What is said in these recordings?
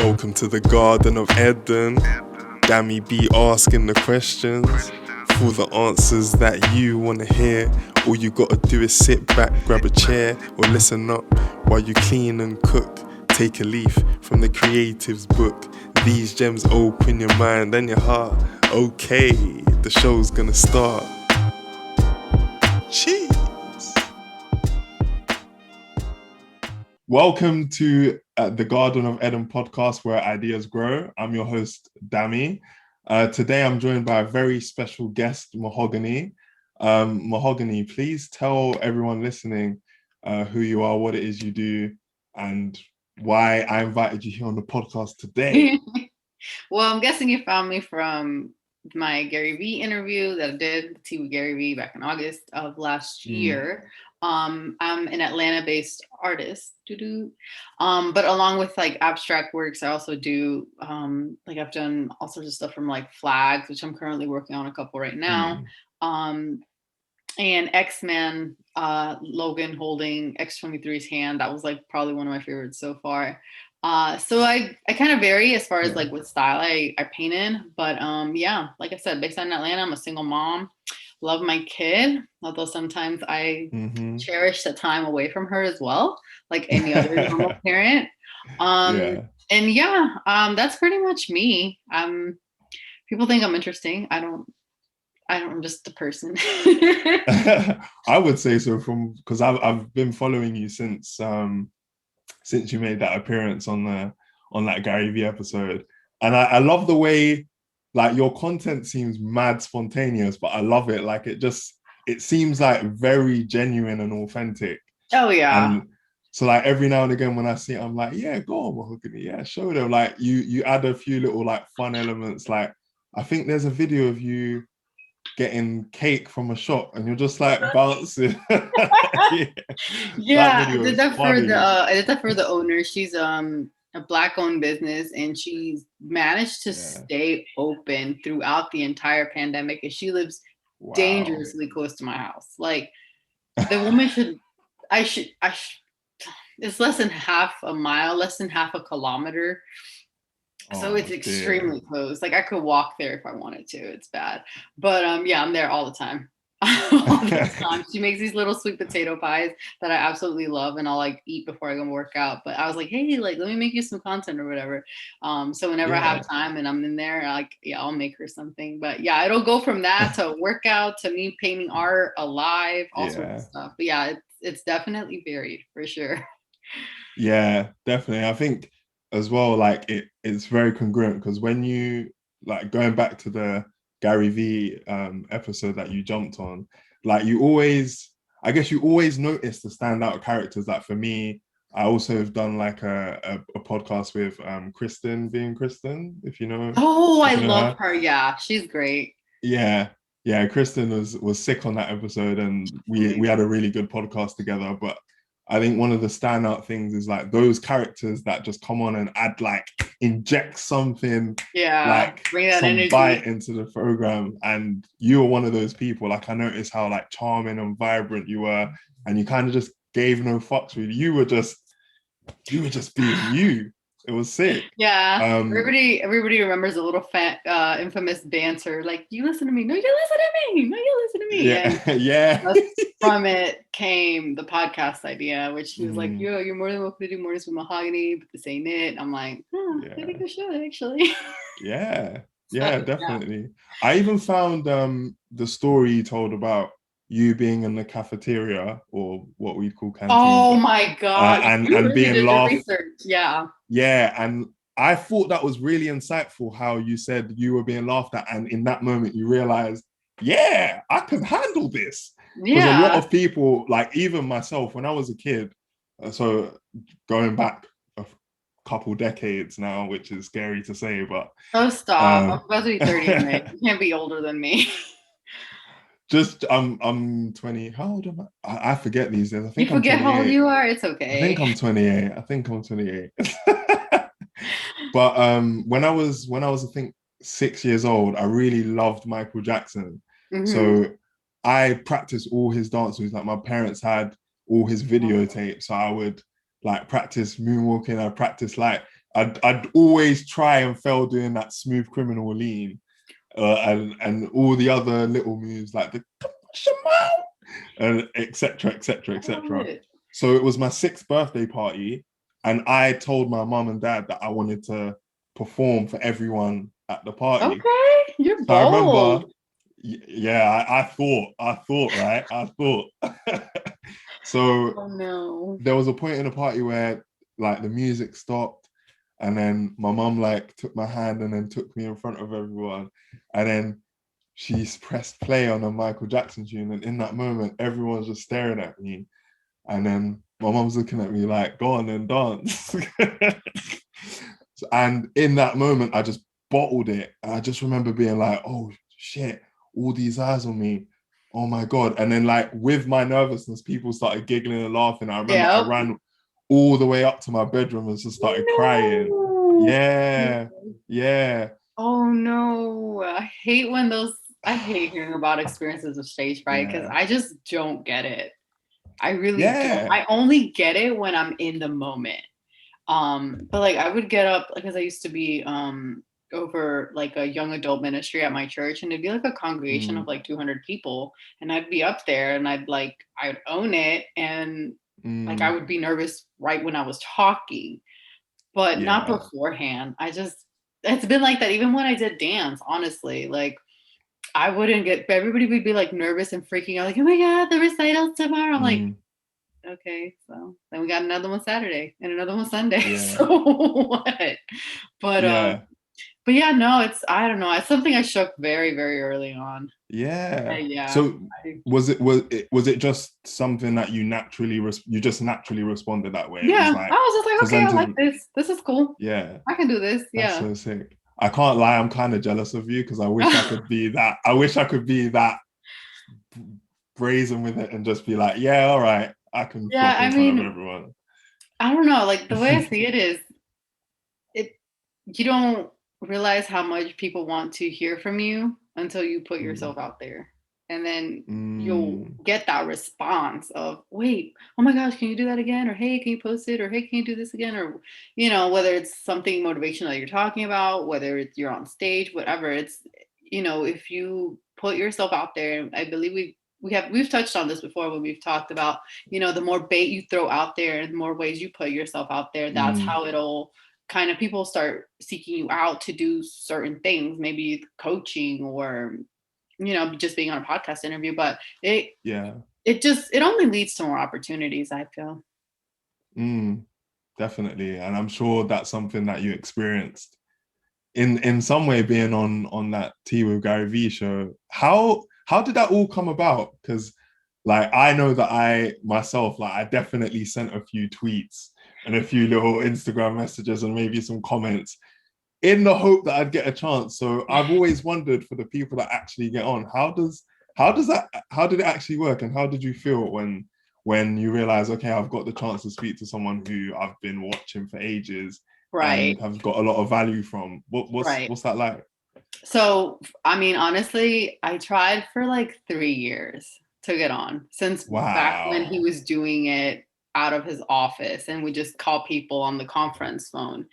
Welcome to the Garden of Edun. Dami be asking the questions for the answers that you want to hear. All you gotta do is sit back, grab a chair, or listen up while you clean and cook. Take a leaf from the creative's book. These gems open your mind and your heart. Okay, the show's gonna start. Cheese! Welcome to the Garden of Edun podcast, where ideas grow. I'm your host, Dami. Today I'm joined by a very special guest, Mahogani. Mahogani, please tell everyone listening who you are, what it is you do, and why I invited you here on the podcast today. Well, I'm guessing you found me from my Gary Vee interview that I did, Tea with Gary Vee, back in August of last year. I'm an Atlanta-based artist, but along with like abstract works, I also do I've done all sorts of stuff from like flags, which I'm currently working on a couple right now, and X-Men, Logan holding X-23's hand. That was like probably one of my favorites so far. So I kind of vary as far as like what style I paint in, but like I said, based in Atlanta, I'm a single mom. Love my kid, although sometimes I cherish the time away from her as well, like any other normal parent. That's pretty much me. People think I'm interesting. I'm just a person. I would say so, because I've been following you since you made that appearance on that Gary Vee episode, and I love the way like your content seems mad spontaneous, but I love it. Like it seems like very genuine and authentic. Oh yeah. And so like every now and again when I see it, I'm like, yeah, go on, Mahogani, yeah, show them. Like you add a few little like fun elements. Like I think there's a video of you getting cake from a shop and you're just like bouncing. Yeah, I did that for the owner. She's a Black-owned business, and she's managed to stay open throughout the entire pandemic, and she lives dangerously close to my house. Like the woman it's less than half a mile, less than half a kilometer. So it's extremely close. Like I could walk there if I wanted to. It's bad. But I'm there all the time. All the time. She makes these little sweet potato pies that I absolutely love, and I'll like eat before I go work out. But I was like, hey, like let me make you some content or whatever. So whenever I have time and I'm in there, I'll make her something. But yeah, it'll go from that to workout to me painting art alive, all sorts of stuff. But yeah, it's definitely varied for sure. Yeah, definitely. I think as well, like it's very congruent, because when you like going back to the Gary Vee episode that you jumped on, like you always notice the standout characters. Like for me, I also have done like a podcast with Kristen, if you know. Oh, I love her. Yeah, she's great. Yeah, Kristen was sick on that episode, and we had a really good podcast together. But I think one of the standout things is like those characters that just come on and inject something, like bring that some energy, bite into the program. And you were one of those people. Like I noticed how like charming and vibrant you were, and you kind of just gave no fucks really. You were just being you. It was sick. Yeah. Everybody remembers a little infamous banter, like, you listen to me. No, you listen to me. No, you listen to me. Yeah. Yeah. From it came the podcast idea, which he was like, yo, you're more than welcome to do Mornings with Mahogani, but this ain't it. I'm like, I think I should actually. Yeah, definitely. I even found the story you told about you being in the cafeteria, or what we call canteen. Oh my God. And being laughed. Yeah. Yeah, and I thought that was really insightful how you said you were being laughed at, and in that moment you realized, yeah, I can handle this. Because a lot of people, like even myself, when I was a kid, so going back a couple decades now, which is scary to say, but stop. I'm about to be 30 in May. You can't be older than me. Just I'm 20. How old am I? I forget these days. I think you forget how old you are. It's okay. I think I'm 28. But when I was I think 6 years old, I really loved Michael Jackson. So I practiced all his dance moves. Like my parents had all his videotapes, so I would like practice moonwalking. I practiced like I'd always try and fail doing that smooth criminal lean, and all the other little moves like the and etc. etc. etc. So it was my 6th birthday party, and I told my mum and dad that I wanted to perform for everyone at the party. Okay, you're So I remember, bold. yeah, I thought, right? I thought. So Oh no. there was a point in the party where like the music stopped, and then my mum like took my hand and then took me in front of everyone, and then she pressed play on a Michael Jackson tune, and in that moment, everyone's just staring at me, and then my mum's looking at me like, "Go on and dance." And in that moment, I just bottled it. And I just remember being like, "Oh shit, all these eyes on me. Oh my God." And then like with my nervousness, people started giggling and laughing. I remember I ran all the way up to my bedroom and just started crying. Yeah. Yeah. Oh no. I hate hearing about experiences of stage fright because I just don't get it. I really don't. I only get it when I'm in the moment. But like I would get up because I used to be over like a young adult ministry at my church, and it'd be like a congregation of like 200 people, and I'd be up there and I'd own it, and like I would be nervous right when I was talking, but not beforehand. It's been like that even when I did dance, honestly. Like everybody would be like nervous and freaking out, like, oh my God, the recital's tomorrow. I'm like, okay, so then we got another one Saturday and another one Sunday. Yeah. So what? But yeah, no, I don't know. It's something I shook very, very early on. Yeah. Yeah. So was it just something that you just naturally responded that way? Yeah. I was just like, okay, I like this. This is cool. Yeah. I can do this. Yeah. That's so sick. I can't lie, I'm kind of jealous of you because I wish I could be that. I wish I could be that brazen with it and just be like, yeah, all right, I can flop in front of everyone. I don't know. Like the way I see it is, you don't realize how much people want to hear from you until you put yourself out there. And then you'll get that response of, wait, oh my gosh, can you do that again? Or, hey, can you post it? Or, hey, can you do this again? Or, whether it's something motivational that you're talking about, whether it's you're on stage, whatever, it's, if you put yourself out there, I believe we've touched on this before when we've talked about, the more bait you throw out there and the more ways you put yourself out there, that's how it'll kind of people start seeking you out to do certain things, maybe coaching or, just being on a podcast interview, but it only leads to more opportunities, I feel. Definitely. And I'm sure that's something that you experienced in some way being on that Tea with Gary V show. How did that all come about? Because like, I know that I definitely sent a few tweets and a few little Instagram messages and maybe some comments in the hope that I'd get a chance. So I've always wondered, for the people that actually get on, how did it actually work? And how did you feel when you realize, okay, I've got the chance to speak to someone who I've been watching for ages and have got a lot of value from? What's that like? So, I mean, honestly, I tried for like 3 years to get on, since back when he was doing it out of his office and we just call people on the conference phone.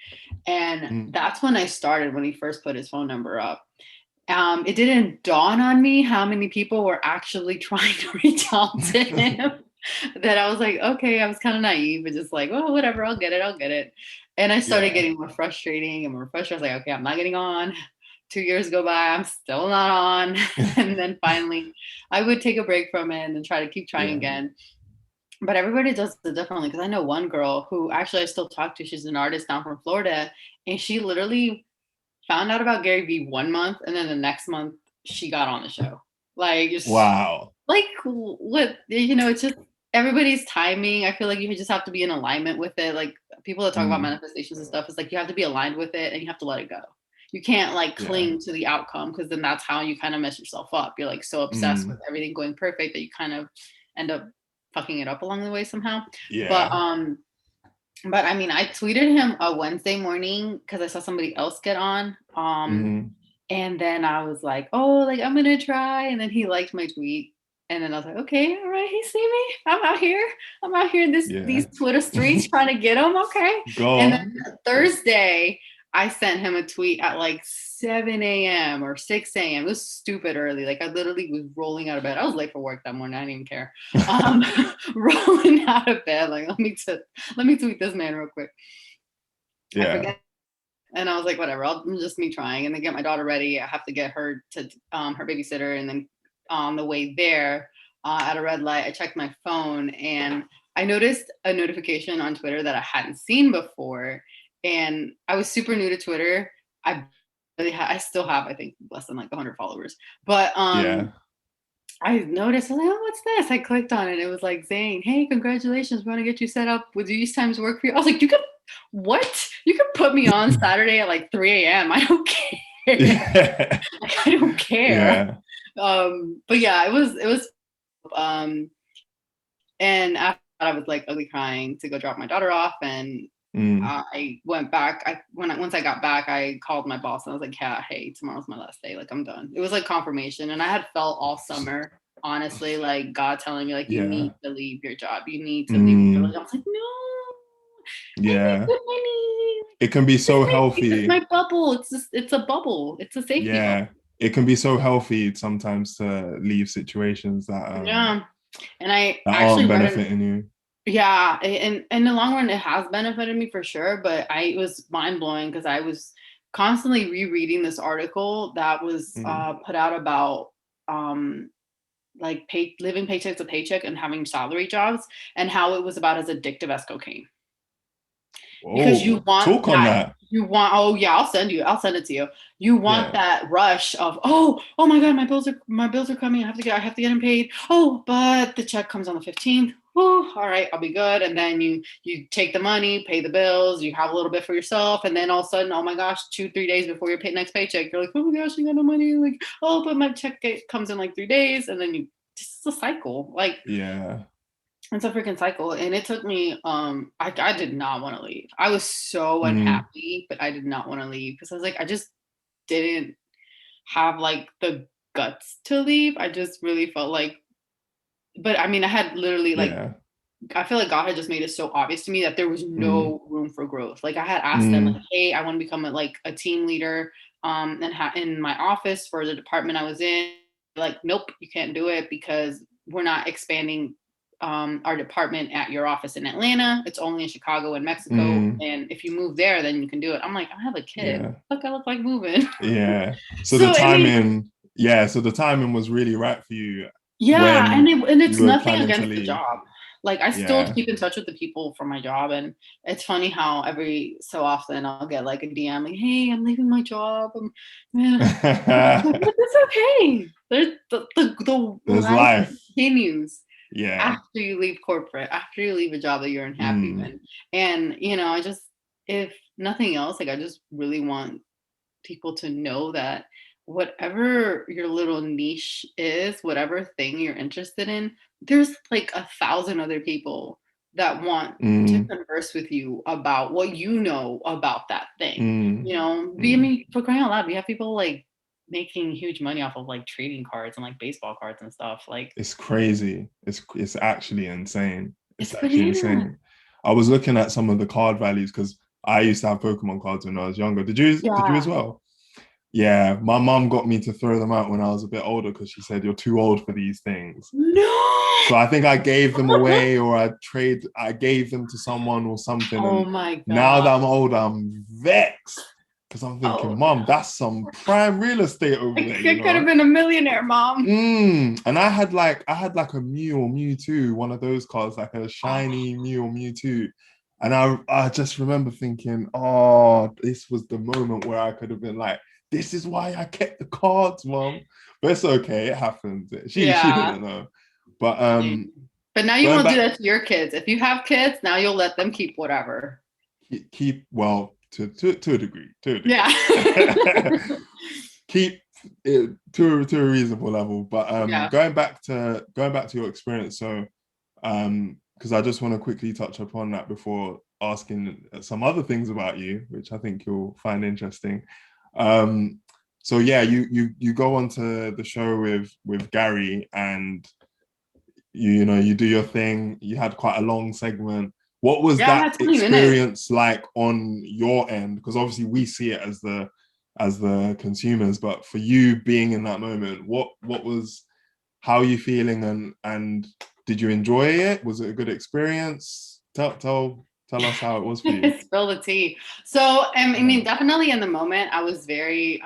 And that's when I started, when he first put his phone number up. It didn't dawn on me how many people were actually trying to reach out to him. That I was like, okay, I was kind of naive, but just like, oh, whatever, I'll get it. And I started getting more frustrating and more frustrated. I was like, okay, I'm not getting on. 2 years go by, I'm still not on. And then finally I would take a break from it and then try to keep trying again. But everybody does it differently, because I know one girl who actually I still talk to. She's an artist down from Florida, and she literally found out about Gary Vee 1 month, and then the next month she got on the show. Like, just like what, it's just everybody's timing. I feel like you just have to be in alignment with it. Like people that talk about manifestations and stuff, it's like you have to be aligned with it and you have to let it go. You can't like cling to the outcome, because then that's how you kind of mess yourself up. You're like so obsessed with everything going perfect that you kind of end up fucking it up along the way somehow. But I mean, I tweeted him a Wednesday morning because I saw somebody else get on. And then I was like, oh, like I'm gonna try. And then he liked my tweet. And then I was like, okay, all right, he see me. I'm out here. I'm out here in these Twitter streets trying to get him. Okay. Go And on. then Thursday, I sent him a tweet at like 7 a.m. or 6 a.m. It was stupid early. Like I literally was rolling out of bed. I was late for work that morning. I didn't even care. Rolling out of bed. Like, let me tweet this man real quick. Yeah. I forget. And I was like, whatever, just me trying. And then get my daughter ready. I have to get her to her babysitter. And then on the way there, at a red light, I checked my phone and I noticed a notification on Twitter that I hadn't seen before. And I was super new to Twitter. I still have, I think, less than like 100 followers. But I noticed, I was like, oh, what's this? I clicked on it. It was like saying, hey, congratulations. We want to get you set up. Would these times work for you? I was like, what? You can put me on Saturday at like 3 a.m. I don't care. Yeah. I don't care. Yeah. But yeah, it was and after that, I was like ugly crying to go drop my daughter off. And I went back. Once I got back, I called my boss and I was like, yeah, hey, tomorrow's my last day. Like, I'm done. It was like confirmation. And I had felt all summer, honestly, like God telling me, like, you need to leave your job. You need to leave your job. I was like, no. Yeah. Good money. It can be so healthy. It's my bubble. It's a bubble. It's a safety bubble. It can be so healthy sometimes to leave situations that and I that actually aren't benefiting you. Yeah, and in the long run, it has benefited me for sure. But it was mind blowing because I was constantly rereading this article that was put out about like living paycheck to paycheck and having salary jobs, and how it was about as addictive as cocaine. Whoa, because you want talk on that. You want, oh yeah, I'll send it to you. You want that rush of, oh my God, my bills are coming. I have to get them paid. Oh, but the check comes on the 15th. Oh, all right, I'll be good. And then you take the money, pay the bills, you have a little bit for yourself, and then all of a sudden, oh my gosh, 2-3 days before your next paycheck, you're like, oh my gosh, I got no money. Like, oh, but my check comes in like 3 days, and then this is a cycle. Like, it's a freaking cycle. And it took me, I did not want to leave. I was so unhappy, but I did not want to leave because I was like, I just didn't have like the guts to leave. I just really felt like, but I mean, I had literally like, I feel like God had just made it so obvious to me that there was no room for growth. Like I had asked them, like, hey, I want to become a team leader and in my office for the department I was in. Like, nope, you can't do it because we're not expanding our department at your office in Atlanta. It's only in Chicago and Mexico. And if you move there, then you can do it. I'm like, I have a kid. Look, I look like moving. So the timing, so the timing was really right for you. And it's nothing against the job. Like I still keep in touch with the people from my job, and it's funny how every so often I'll get like a DM like, hey, I'm leaving my job. It's okay. There's life continues. After you leave corporate, after you leave a job that you're unhappy with. And, I just, if nothing else, like I just really want people to know that whatever your little niche is, whatever thing you're interested in, there's like 1,000 other people that want to converse with you about what you know about that thing. I mean, for crying out loud, we have people like making huge money off of like trading cards and like baseball cards and stuff. Like, it's crazy. It's actually insane. It's actually insane. I was looking at some of the card values because I used to have Pokemon cards when I was younger. Did you as well? Yeah, my mom got me to throw them out when I was a bit older because she said, you're too old for these things. No. So I think I gave them away or I gave them to someone or something. Oh my God. Now that I'm older, I'm vexed. Because I'm thinking, Mom, that's some prime real estate over there. You could have been a millionaire, Mom. And I had like a Mew or Mewtwo, one of those cards, like a shiny Mew or Mewtwo. And I just remember thinking, this was the moment where I could have been like, this is why I kept the cards, Mom. But it's okay, it happens. She didn't know. But now you won't do that to your kids. If you have kids, now you'll let them keep whatever. To a degree. Yeah. Keep it to a reasonable level. But going back to your experience, so because I just want to quickly touch upon that before asking some other things about you, which I think you'll find interesting. So yeah, you go on to the show with Gary, and you know, you do your thing. You had quite a long segment. What was Yeah, I that had 20 minutes. experience like on your end? Because obviously we see it as the consumers, but for you being in that moment, what was, how are you feeling, and did you enjoy it? Was it a good experience? Tell us how it was for you. Spill the tea. So, I mean, definitely in the moment, I was very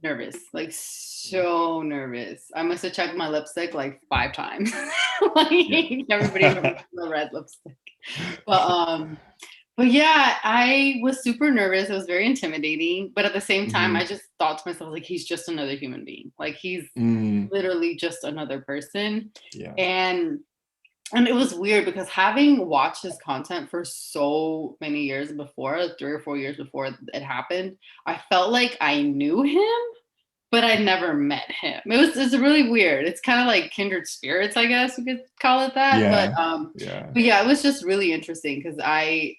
nervous, like so nervous. I must have checked my lipstick like 5 times. Like everybody remembers the red lipstick. But yeah, I was super nervous. It was very intimidating. But at the same time, I just thought to myself, like, he's just another human being. Like he's literally just another person. Yeah. And it was weird because having watched his content for so many years before, 3 or 4 years before it happened, I felt like I knew him, but I'd never met him. It's really weird. It's kind of like kindred spirits, I guess you could call it that. But yeah, it was just really interesting because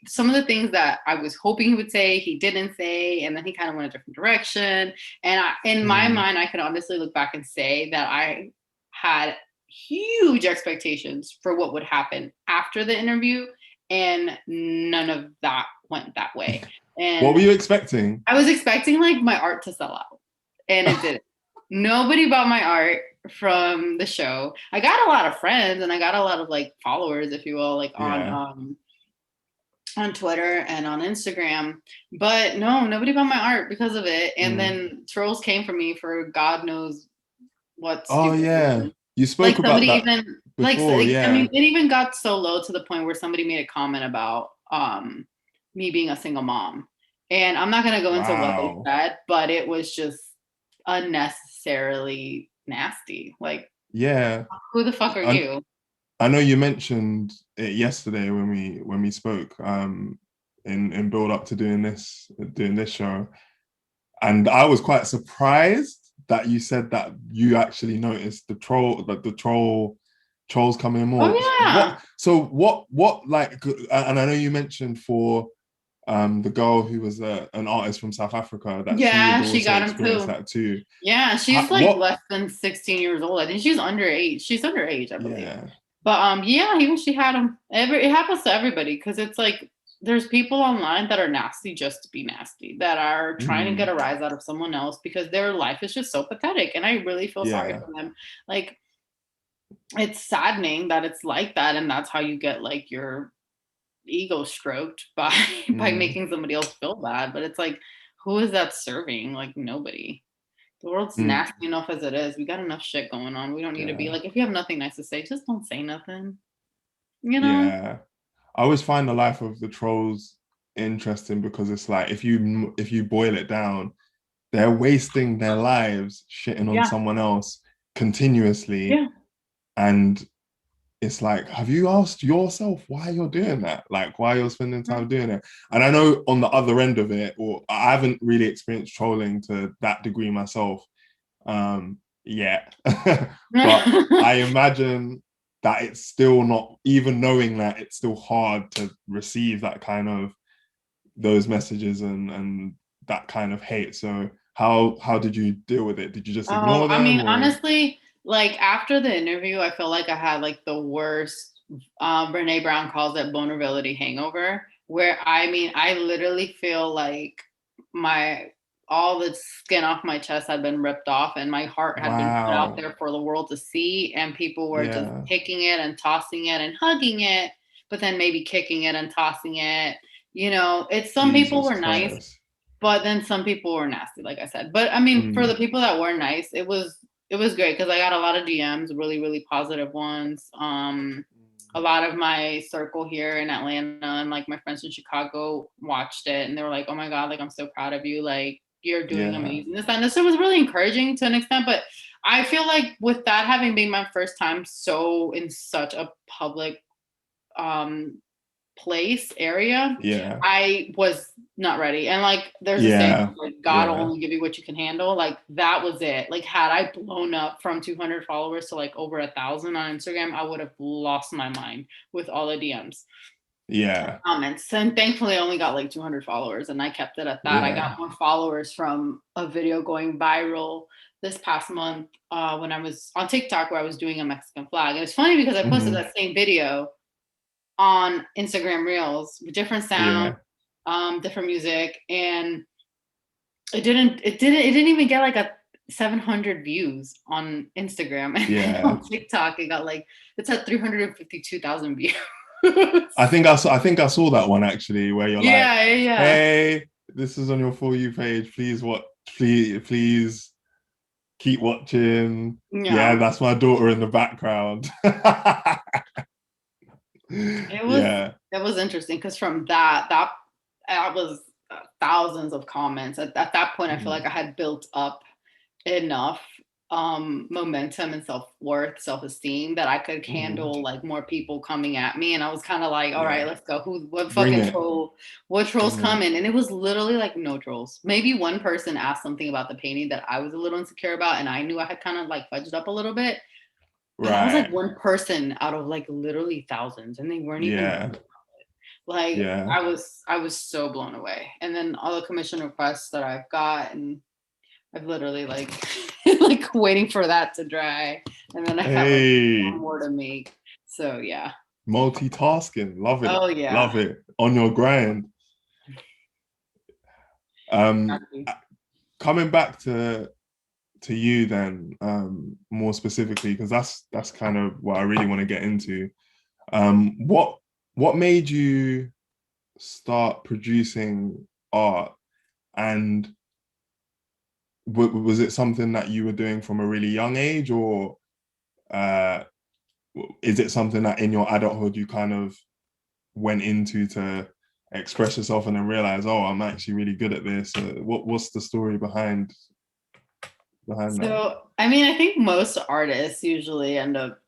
some of the things that I was hoping he would say, he didn't say, and then he kind of went a different direction. And in my mind, I could honestly look back and say that I had huge expectations for what would happen after the interview, and none of that went that way. And what were you expecting? I was expecting like my art to sell out, and it didn't. Nobody bought my art from the show. I got a lot of friends and I got a lot of like followers, if you will, like on Twitter and on Instagram, but no, nobody bought my art because of it. And then trolls came for me for God knows what stupid reason. You spoke about that even before. I mean, it even got so low to the point where somebody made a comment about me being a single mom. And I'm not gonna go into what they said, but it was just unnecessarily nasty. Like, who the fuck are you? I know you mentioned it yesterday when we spoke in build up to doing this show, and I was quite surprised that you said that you actually noticed the trolls coming more. Oh yeah. What like, and I know you mentioned for the girl who was an artist from South Africa that she got him too. That too. Yeah, she's less than 16 years old. I think she's underage. She's underage, I believe. Yeah. But she had him. It happens to everybody because it's like there's people online that are nasty just to be nasty, that are trying to get a rise out of someone else because their life is just so pathetic. And I really feel sorry for them. Like, it's saddening that it's like that, and that's how you get like your ego stroked by making somebody else feel bad. But it's like, who is that serving? Like, nobody. The world's nasty enough as it is. We got enough shit going on. We don't need to be like, if you have nothing nice to say, just don't say nothing. You know? Yeah. I always find the life of the trolls interesting because it's like, if you boil it down, they're wasting their lives shitting on someone else continuously. Yeah. And it's like, have you asked yourself why you're doing that? Like, why you're spending time doing it? And I know on the other end of it, or I haven't really experienced trolling to that degree myself yet. But I imagine that it's still not, even knowing that, it's still hard to receive that kind of, those messages and that kind of hate. So how did you deal with it? Did you just ignore them? I mean, honestly, like after the interview, I feel like I had like the worst, Brene Brown calls it vulnerability hangover, where I literally feel like all the skin off my chest had been ripped off and my heart had been put out there for the world to see, and people were just kicking it and tossing it and hugging it, but then maybe kicking it and tossing it. You know, some people were nice, but then some people were nasty, like I said. But I mean, for the people that were nice, it was great because I got a lot of DMs, really, really positive ones. A lot of my circle here in Atlanta and like my friends in Chicago watched it and they were like, oh my God, like I'm so proud of you. Like, you're doing amazing. This and this. It was really encouraging to an extent, but I feel like with that having been my first time in such a public area, I was not ready. And like there's a saying, like, God will only give you what you can handle. Like that was it. Like had I blown up from 200 followers to like over 1,000 on Instagram, I would have lost my mind with all the DMs. Comments. And thankfully I only got like 200 followers and I kept it at that. I got more followers from a video going viral this past month when I was on TikTok where I was doing a Mexican flag. And it's funny because I posted that same video on Instagram Reels with different sound, different music, and it didn't even get like a 700 views on Instagram. And on TikTok it got like, it's at 352,000 views. I think I saw that one actually, where you're hey, this is on your For You page, please keep watching. Yeah, that's my daughter in the background. It was interesting because from that was thousands of comments. At that point, I feel like I had built up enough momentum and self-worth, self-esteem that I could handle like more people coming at me. And I was kind of like, all right, let's go. What trolls coming? And it was literally like no trolls. Maybe one person asked something about the painting that I was a little insecure about, and I knew I had kind of like fudged up a little bit. But I was like one person out of like literally thousands, and they weren't even like I was so blown away. And then all the commission requests that I've got, and I've literally like like waiting for that to dry, and then I have like one more to make. So yeah, multitasking, love it. Oh yeah, love it, on your grind. Coming back to you then, more specifically, because that's kind of what I really want to get into. What made you start producing art, and was it something that you were doing from a really young age, or is it something that in your adulthood you kind of went into to express yourself and then realize, oh, I'm actually really good at this? What's the story behind that? So, I mean, I think most artists usually end up,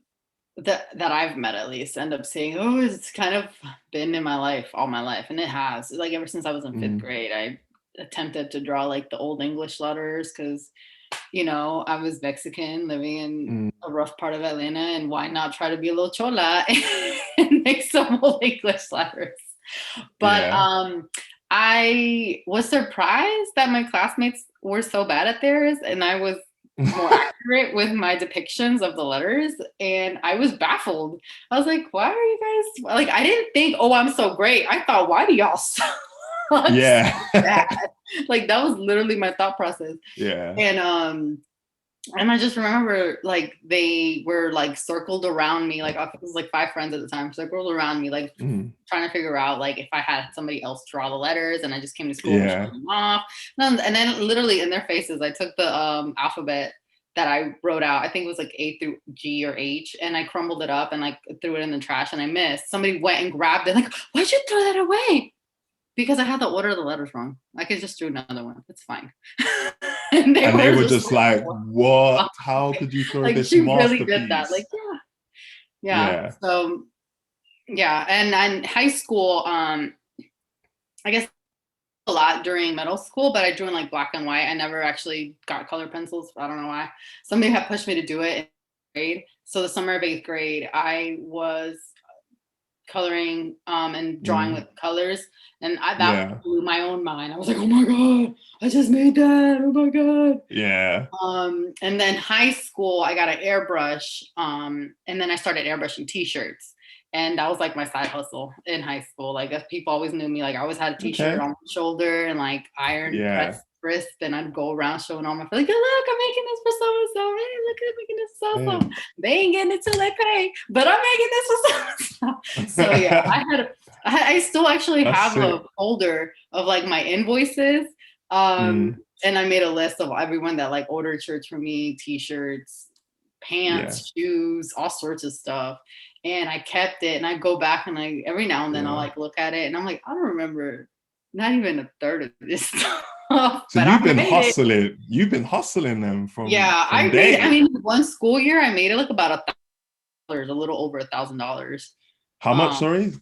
that I've met at least, end up saying, oh, it's kind of been in my life all my life. And it has. Like ever since I was in fifth grade, I attempted to draw like the old English letters because, you know, I was Mexican living in a rough part of Atlanta, and why not try to be a little chola and make some old English letters? But I was surprised that my classmates were so bad at theirs, and I was more accurate with my depictions of the letters, and I was baffled. I was like, why are you guys, like, I didn't think, oh, I'm so great. I thought, why do y'all suck? Yeah. So bad? Like that was literally my thought process. Yeah. And I just remember like they were like circled around me, like it was like 5 friends at the time, circled around me, like trying to figure out like if I had somebody else draw the letters, and I just came to school and showed them off. And then literally in their faces, I took the alphabet that I wrote out. I think it was like A through G or H, and I crumbled it up and like threw it in the trash, and I missed. Somebody went and grabbed it, like, why'd you throw that away? Because I had the order of the letters wrong. I could just do another one. It's fine. and they were just like, what? How could you throw like, this she masterpiece? really did that. Like, yeah. So, yeah. And in high school, I guess a lot during middle school, but I drew in like black and white. I never actually got color pencils. I don't know why. Somebody had pushed me to do it in 8th grade. So the summer of 8th grade, I was coloring and drawing with colors, and that blew my own mind. I was like, oh my god, I just made that, oh my god. And then high school I got an airbrush, and then I started airbrushing t-shirts, and that was like my side hustle in high school. Like if people always knew me, like I always had a t-shirt on my shoulder and like iron press wrist, and I'd go around showing all my friends, like, look, I'm making this for so-and-so. Hey, look, I'm making this for so-and-so. They ain't getting it till they pay, but I'm making this for so-and-so. So yeah, I still actually have a folder of like my invoices. And I made a list of everyone that like ordered shirts from me, t-shirts, pants, shoes, all sorts of stuff. And I kept it, and I go back and like every now and then I'll like look at it, and I'm like, I don't remember not even a third of this stuff. So you've been hustling. You've been hustling them from I mean, one school year I made it like about $1,000, a little over $1,000. How much? Sorry,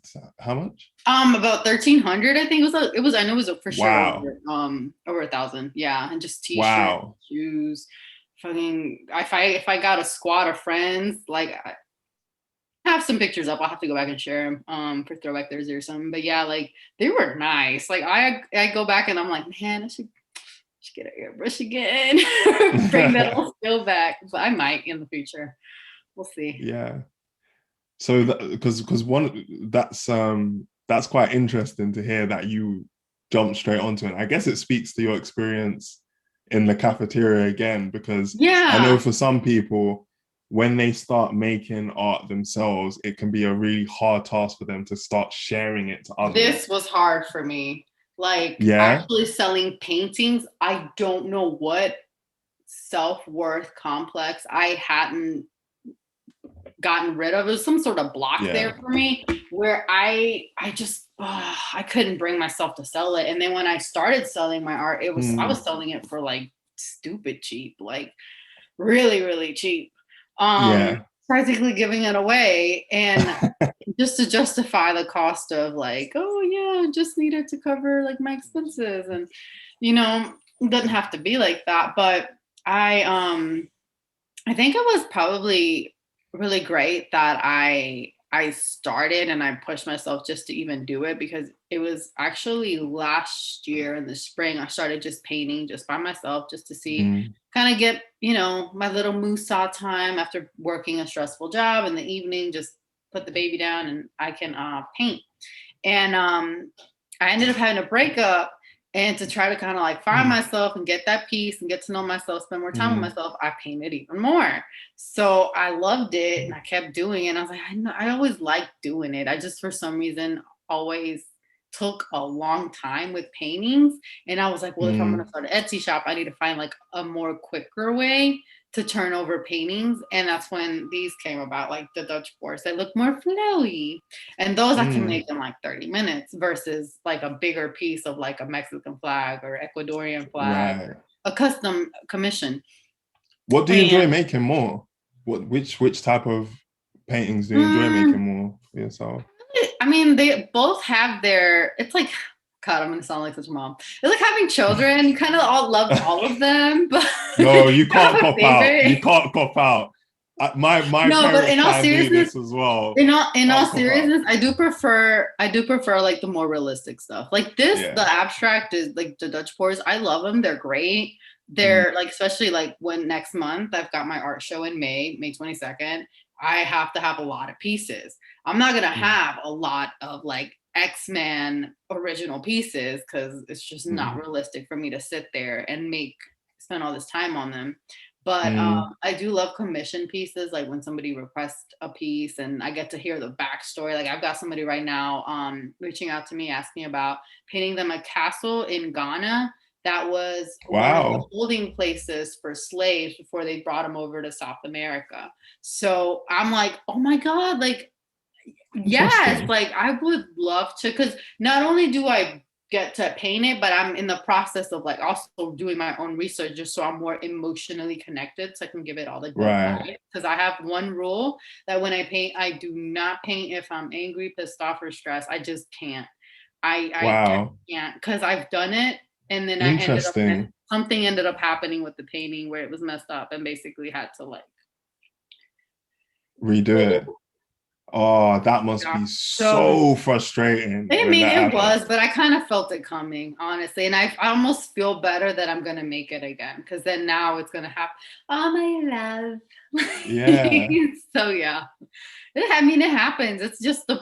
how much? About 1,300. I think it was. I know it was for sure over 1,000. Yeah, and just t-shirts, shoes, fucking. If I got a squad of friends, like I have some pictures up. I'll have to go back and share them for Throwback Thursday or something. But yeah, like they were nice. Like I go back and I'm like, man, should get an airbrush again. Bring that old skill back. But I might in the future. We'll see. Yeah. So because one that's quite interesting to hear that you jumped straight onto it. I guess it speaks to your experience in the cafeteria again, because I know for some people, when they start making art themselves, it can be a really hard task for them to start sharing it to others. This was hard for me. Like actually selling paintings, I don't know what self-worth complex I hadn't gotten rid of. It was some sort of block there for me where I just I couldn't bring myself to sell it. And then when I started selling my art, it was I was selling it for like stupid cheap, like really, really cheap. Practically giving it away, and just to justify the cost of like, oh yeah, just needed to cover like my expenses. And you know, it doesn't have to be like that. But I think it was probably really great that I started and I pushed myself just to even do it, because it was actually last year in the spring I started just painting just by myself, just to see, kind of get, you know, my little musa time after working a stressful job in the evening, just put the baby down and I can paint. And I ended up having a breakup. And to try to kind of like find myself and get that peace and get to know myself, spend more time with myself, I painted even more. So I loved it and I kept doing it. And I was like, I always liked doing it. I just, for some reason, always took a long time with paintings. And I was like, well, if I'm going to start an Etsy shop, I need to find like a more quicker way to turn over paintings. And that's when these came about, like the Dutch boards. They look more flowy. And those I can make in like 30 minutes versus like a bigger piece of like a Mexican flag or Ecuadorian flag, a custom commission. What do you enjoy making more? Which type of paintings do you enjoy making more for yourself? I mean, they both have their, it's like, God, I'm going to sound like such a mom. It's like having children. You kind of all love all of them. But no, you can't cop out. You can't cop out. My no, but in all seriousness as well. In all seriousness, I do prefer like the more realistic stuff. Like this, the abstract is like the Dutch pours. I love them. They're great. They're like, especially like when next month I've got my art show in May 22nd. I have to have a lot of pieces. I'm not gonna have a lot of like X-Men original pieces because it's just not realistic for me to sit there and spend all this time on them. But I do love commission pieces, like when somebody requests a piece and I get to hear the backstory. Like I've got somebody right now reaching out to me asking about painting them a castle in Ghana that was one of the holding places for slaves before they brought them over to South America. So I'm like, oh my God, like, yes, like I would love to, because not only do I get to paint it, but I'm in the process of like also doing my own research just so I'm more emotionally connected so I can give it all the right. Because I have one rule that when I paint, I do not paint if I'm angry, pissed off, or stressed. I just can't. I can't, because I've done it. And then something ended up happening with the painting where it was messed up and basically had to like redo it. Oh, that must be so frustrating. I mean, it was, but I kind of felt it coming, honestly. And I almost feel better that I'm going to make it again, because then now it's going to have, oh, my love. Yeah. So, yeah. I mean, it happens. It's just the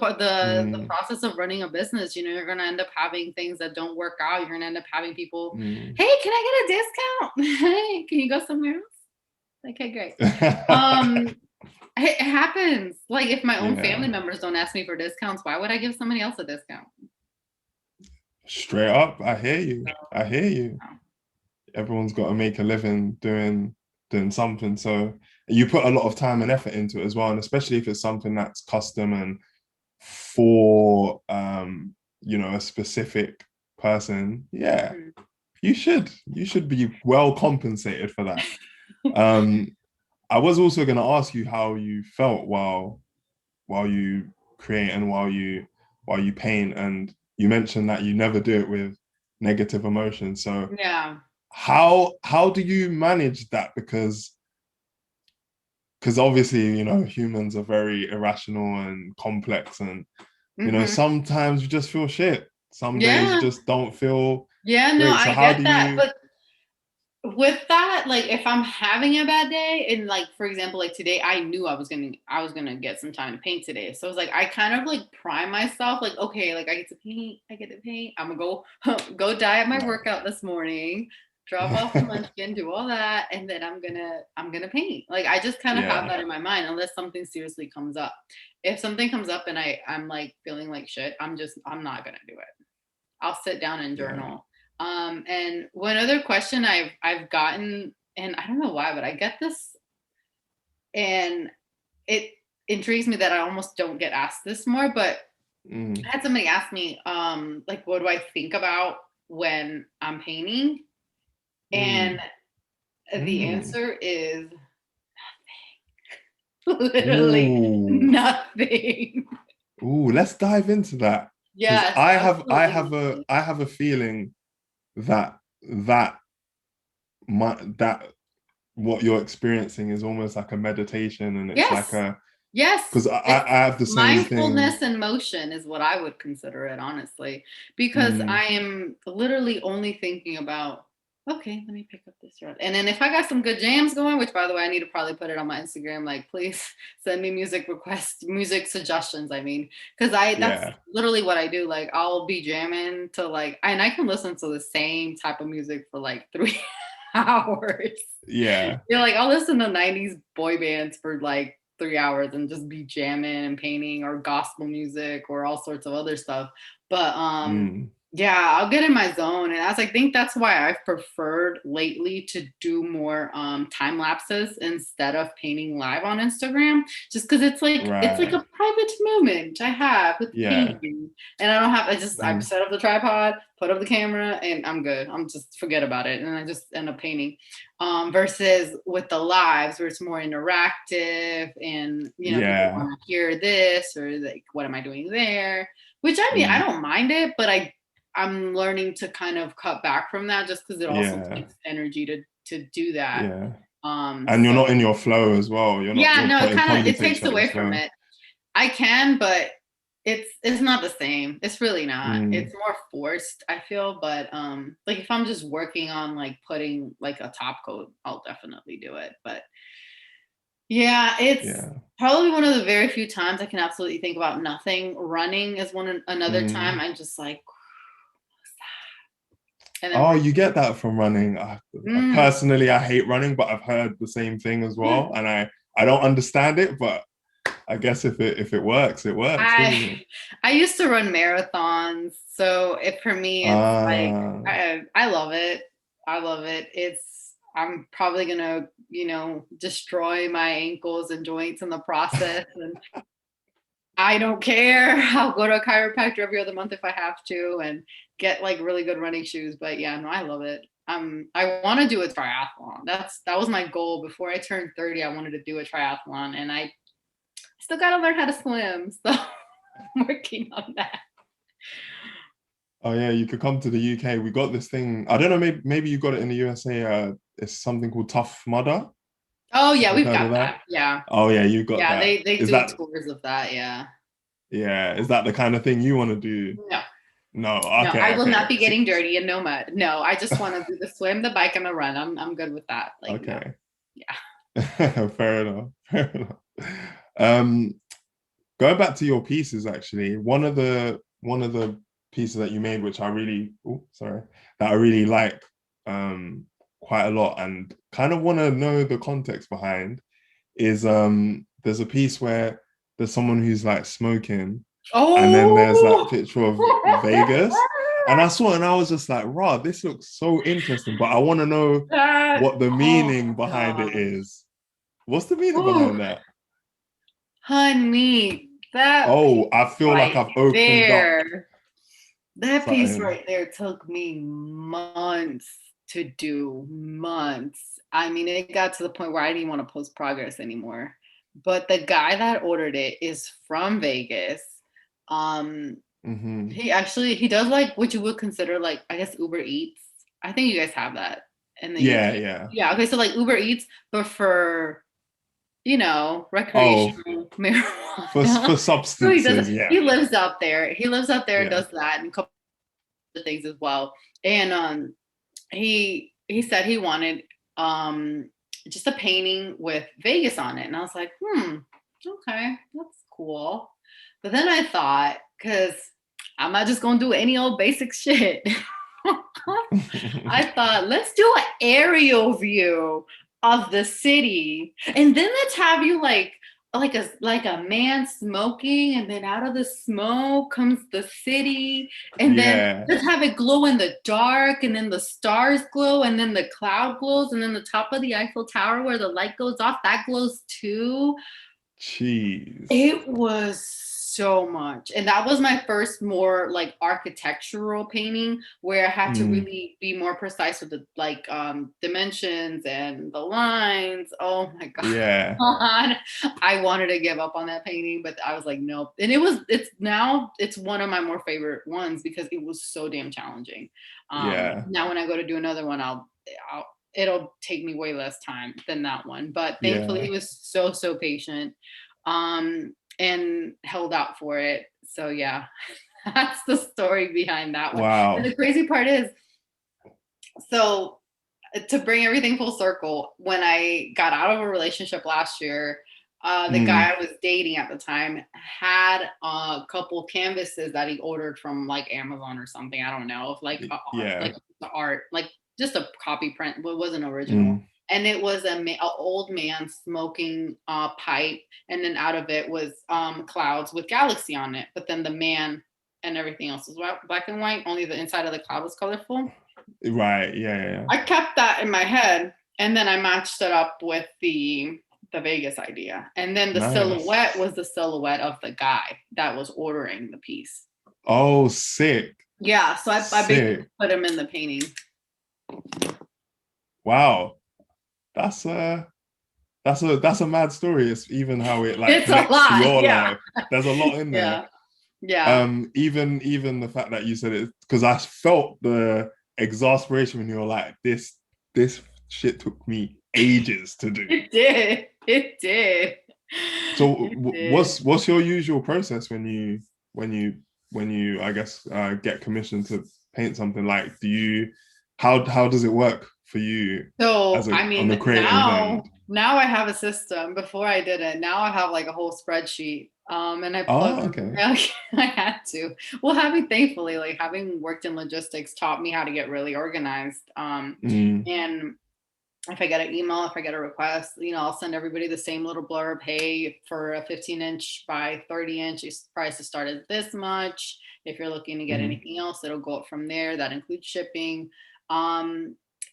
process of running a business. You know, you're going to end up having things that don't work out. You're going to end up having people, hey, can I get a discount? Hey, can you go somewhere else? Okay, great. It happens. Like if my own family members don't ask me for discounts, why would I give somebody else a discount? Straight up, I hear you. Everyone's got to make a living doing something. So you put a lot of time and effort into it as well, and especially if it's something that's custom and for you know, a specific person. Yeah, you should be well compensated for that. I was also going to ask you how you felt while you create and while you paint, and you mentioned that you never do it with negative emotions. So how do you manage that? Because obviously, you know, humans are very irrational and complex, and you know, sometimes you just feel shit. Some days you just don't feel great. So I get that, but with that, like if I'm having a bad day, and like for example, like today, I knew I was gonna get some time to paint today. So it's like I kind of like prime myself, like okay, like I get to paint. I'm gonna go go diet my Right. workout this morning, drop off the munchkin, do all that, and then I'm gonna paint. Like I just kind of have Yeah. that in my mind, unless something seriously comes up. If something comes up and I'm like feeling like shit, I'm not gonna do it. I'll sit down and Yeah. journal. And one other question I've gotten, and I don't know why, but I get this, and it intrigues me that I almost don't get asked this more. But I Mm. had somebody ask me, like, what do I think about when I'm painting? And Mm. the Mm. answer is literally Ooh. nothing. Ooh, let's dive into that. Because Yes, absolutely nothing. I have a feeling that that that what you're experiencing is almost like a meditation, and it's like Yes, a, yes. because It's I have the same thing. mindfulness and motion is what I would consider it, honestly, because Mm, I am literally only thinking about, okay, let me pick up this thread. And then if I got some good jams going, which by the way, I need to probably put it on my Instagram, like please send me music requests, music suggestions, I mean, because that's yeah, literally what I do. Like I'll be jamming to like, and I can listen to the same type of music for like 3 hours. yeah, You're like, I'll listen to 90s boy bands for like 3 hours and just be jamming and painting, or gospel music or all sorts of other stuff. But mm, yeah, I'll get in my zone. And I think that's why I've preferred lately to do more time lapses instead of painting live on Instagram. Just because it's like right, a private moment I have with yeah, painting. And I don't have I mm, set up the tripod, put up the camera, and I'm good. I'm just forget about it. And I just end up painting. Versus with the lives where it's more interactive, and people yeah, want to hear this, or like what am I doing there, which I mean I mm, don't mind it, but I'm learning to kind of cut back from that, just because it also yeah, takes energy to do that. yeah. And you're not in So your flow as well. yeah, You're no, putting it takes content your away from flow. it. I can, but it's not the same. It's really not. Mm, It's more forced, I feel. But like if I'm just working on like putting like a top coat, I'll definitely do it. But yeah, it's yeah, probably one of the very few times I can absolutely think about nothing. Running is another time mm. I'm just like, and then Oh, you get that from running. mm, Personally, I hate running, but I've heard the same thing as yeah. well, and I don't understand it, but I guess if it works, doesn't it? I used to run marathons, so it for me it's like Ah, I love it. I love it. I'm probably gonna destroy my ankles and joints in the process, and I don't care. I'll go to a chiropractor every other month if I have to, and get like really good running shoes. But yeah, no, I love it. I want to do a triathlon. That was my goal before I turned 30. I wanted to do a triathlon, and I still got to learn how to swim. So I'm working on that. oh yeah, you could come to the UK. We got this thing. I don't know. Maybe you got it in the USA. It's something called Tough Mudder. Oh If yeah, you've we've heard of got that. that. Yeah. Oh yeah, you got Yeah, that. they Is do that tours of that. Yeah. yeah? Is that the kind of thing you want to do? No, No. no, I Okay. will not Okay. be getting dirty in no mud. No, I just want to do the swim, the bike, and the run. I'm good with that. Like no. Okay. Yeah. Fair enough. Fair enough. Um, Going back to your pieces, actually, one of the pieces that you made, which I really, oh, sorry, that I really like quite a lot, and kind of want to know the context behind, is there's a piece where there's someone who's like smoking, and then there's that Oh. picture of Vegas, and I saw it and I was just like, "Rah, this looks so interesting," but I want to know That. what the Oh meaning my behind it god. is. What's the meaning Ooh, behind that? honey, that piece Oh, I feel like right I've opened up there. That piece something. right there took me months to do, months. I mean, it got to the point where I didn't want to post progress anymore. But the guy that ordered it is from Vegas. Um, Hmm. he does like what you would consider like I guess Uber Eats. I think you guys have that in the Yeah, UK. yeah. Yeah, okay, so like Uber Eats, but for Oh, recreational marijuana. for So he does. substances, yeah. He lives out there. He lives out there and Yeah. does that and a couple of things as well. And he he said he wanted just a painting with Vegas on it. And I was like, okay, that's cool. But then I thought, because I'm not just gonna do any old basic shit. I thought, let's do an aerial view of the city, and then let's have you like a man smoking, and then out of the smoke comes the city, and then let's have it glow in the dark, and then the stars glow, and then the cloud glows, and then the top of the Eiffel Tower where the light goes off, that glows too. Jeez. It was so much. And that was my first more like architectural painting where I had to really be more precise with the like dimensions and the lines. Oh my God. Yeah. I wanted to give up on that painting, but I was like, nope. And it's one of my more favorite ones because it was so damn challenging. Now when I go to do another one, it'll take me way less time than that one. But thankfully he was so patient and held out for it. So yeah, that's the story behind that one. Wow. And the crazy part is, so to bring everything full circle, when I got out of a relationship last year, the guy I was dating at the time had a couple canvases that he ordered from like Amazon or something. I don't know, like the art, like just a copy print, but it wasn't original. And it was an old man smoking a pipe, and then out of it was clouds with galaxy on it. But then the man and everything else was black and white. Only the inside of the cloud was colorful. Right. Yeah. I kept that in my head, and then I matched it up with the Vegas idea. And then the silhouette was the silhouette of the guy that was ordering the piece. Oh, sick. Yeah. So I basically put him in the painting. Wow. That's a mad story. It's even how it like it's a lot. To your life. There's a lot in there. Yeah. Even the fact that you said it, because I felt the exasperation when you were like, this shit took me ages to do. It did. So what's your usual process when you I guess get commissioned to paint something? Like, how does it work for you? So on the creative end? Now I have a system. Before I didn't. Now I have like a whole spreadsheet. And I plugged I had to. Well, having worked in logistics taught me how to get really organized. And if I get an email, if I get a request, I'll send everybody the same little blurb. Hey, for a 15-inch by 30-inch, your price is start at this much. If you're looking to get anything else, it'll go up from there. That includes shipping.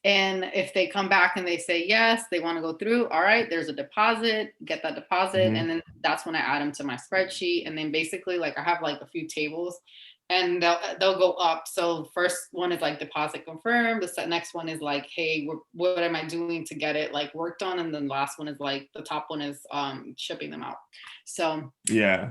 And if they come back and they say yes, they want to go through, all right, there's a deposit, get that deposit. And then that's when I add them to my spreadsheet. And then basically like I have like a few tables and they'll go up. So first one is like deposit confirmed. The next one is like, hey, what am I doing to get it like worked on? And then the last one is like, the top one is shipping them out. So yeah.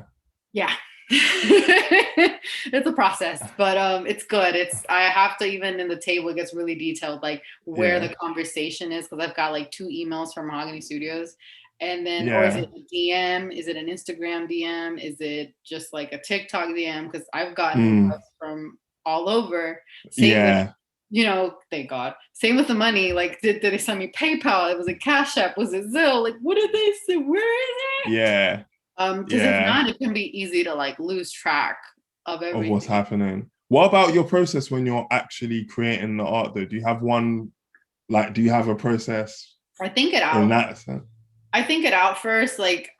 It's a process, but it's good. I have to, even in the table, it gets really detailed, like where the conversation is, because I've got like 2 emails from Mahogani Studios, and then or is it a DM? Is it an Instagram DM? Is it just like a TikTok DM? Because I've gotten requests from all over. With, thank God. Same with the money. Like, did they send me PayPal? Was it Cash App? Was it Zelle? Like, what did they say? Where is it? Yeah. Because if not, it can be easy to like lose track of everything. Of what's happening. What about your process when you're actually creating the art though? Do you have a process? I think it out. In that sense. I think it out first, like,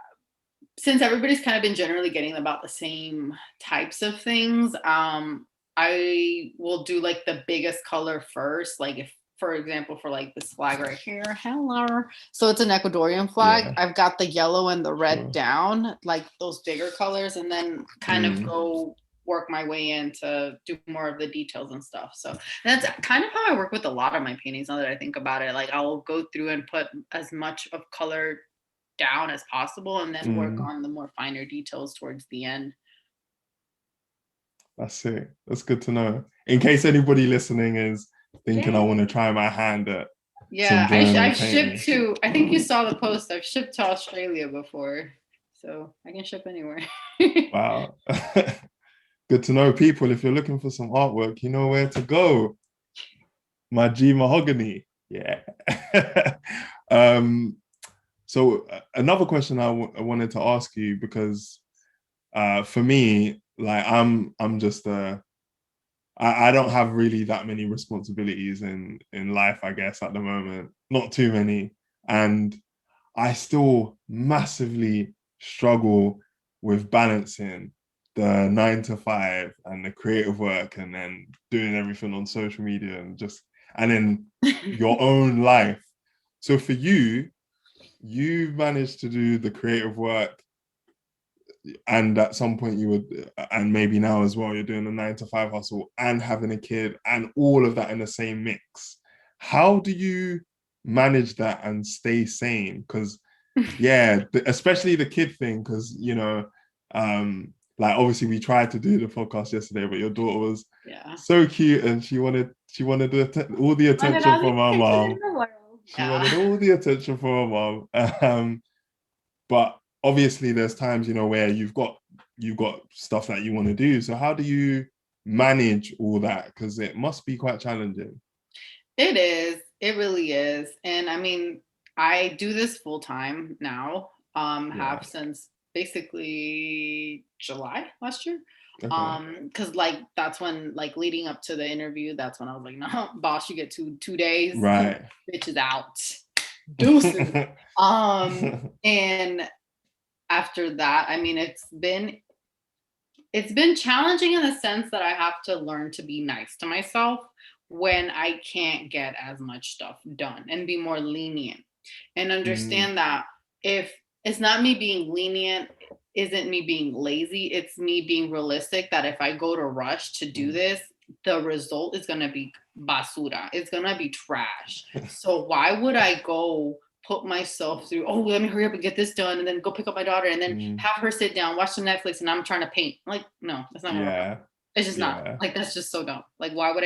since everybody's kind of been generally getting about the same types of things, I will do like the biggest color first. Like if, for example, for like this flag right here, hello. So it's an Ecuadorian flag. Yeah. I've got the yellow and the red down, like those bigger colors, and then kind of go work my way in to do more of the details and stuff. So that's kind of how I work with a lot of my paintings now that I think about it. Like I'll go through and put as much of color down as possible and then work on the more finer details towards the end. That's it. That's good to know. In case anybody listening is thinking I want to try my hand at I've shipped to, I think you saw the post, I've shipped to Australia before, so I can ship anywhere. Wow. Good to know, people. If you're looking for some artwork, you know where to go. My G Mahogani. Yeah. So another question I wanted to ask you, because for me, like I'm just I don't have really that many responsibilities in life, I guess, at the moment. Not too many. And I still massively struggle with balancing the 9 to 5 and the creative work, and then doing everything on social media, and then your own life. So for you, you managed to do the creative work, and at some point you would, and maybe now as well, you're doing a 9 to 5 hustle and having a kid and all of that in the same mix. How do you manage that and stay sane? Because yeah, especially the kid thing, because like obviously we tried to do the podcast yesterday, but your daughter was so cute and she wanted all the attention from her mom. She wanted all the attention from her mom. But obviously there's times, where you've got stuff that you want to do. So how do you manage all that? Because it must be quite challenging. It is. It really is. And I mean, I do this full time now. Have since basically July last year. Okay. Because like that's when, like, leading up to the interview, that's when I was like, no, boss, you get two days. Right. Bitch is out. Deuces. And after that, I mean, it's been challenging in the sense that I have to learn to be nice to myself when I can't get as much stuff done, and be more lenient, and understand that if it's not me being lenient, isn't me being lazy, it's me being realistic that if I go to rush to do this, the result is going to be basura. It's going to be trash. So why would I go put myself through, oh, let me hurry up and get this done, and then go pick up my daughter, and then have her sit down, watch some Netflix, and I'm trying to paint? Like, no, that's not gonna work. It's just not. Like, that's just so dumb. Like, why would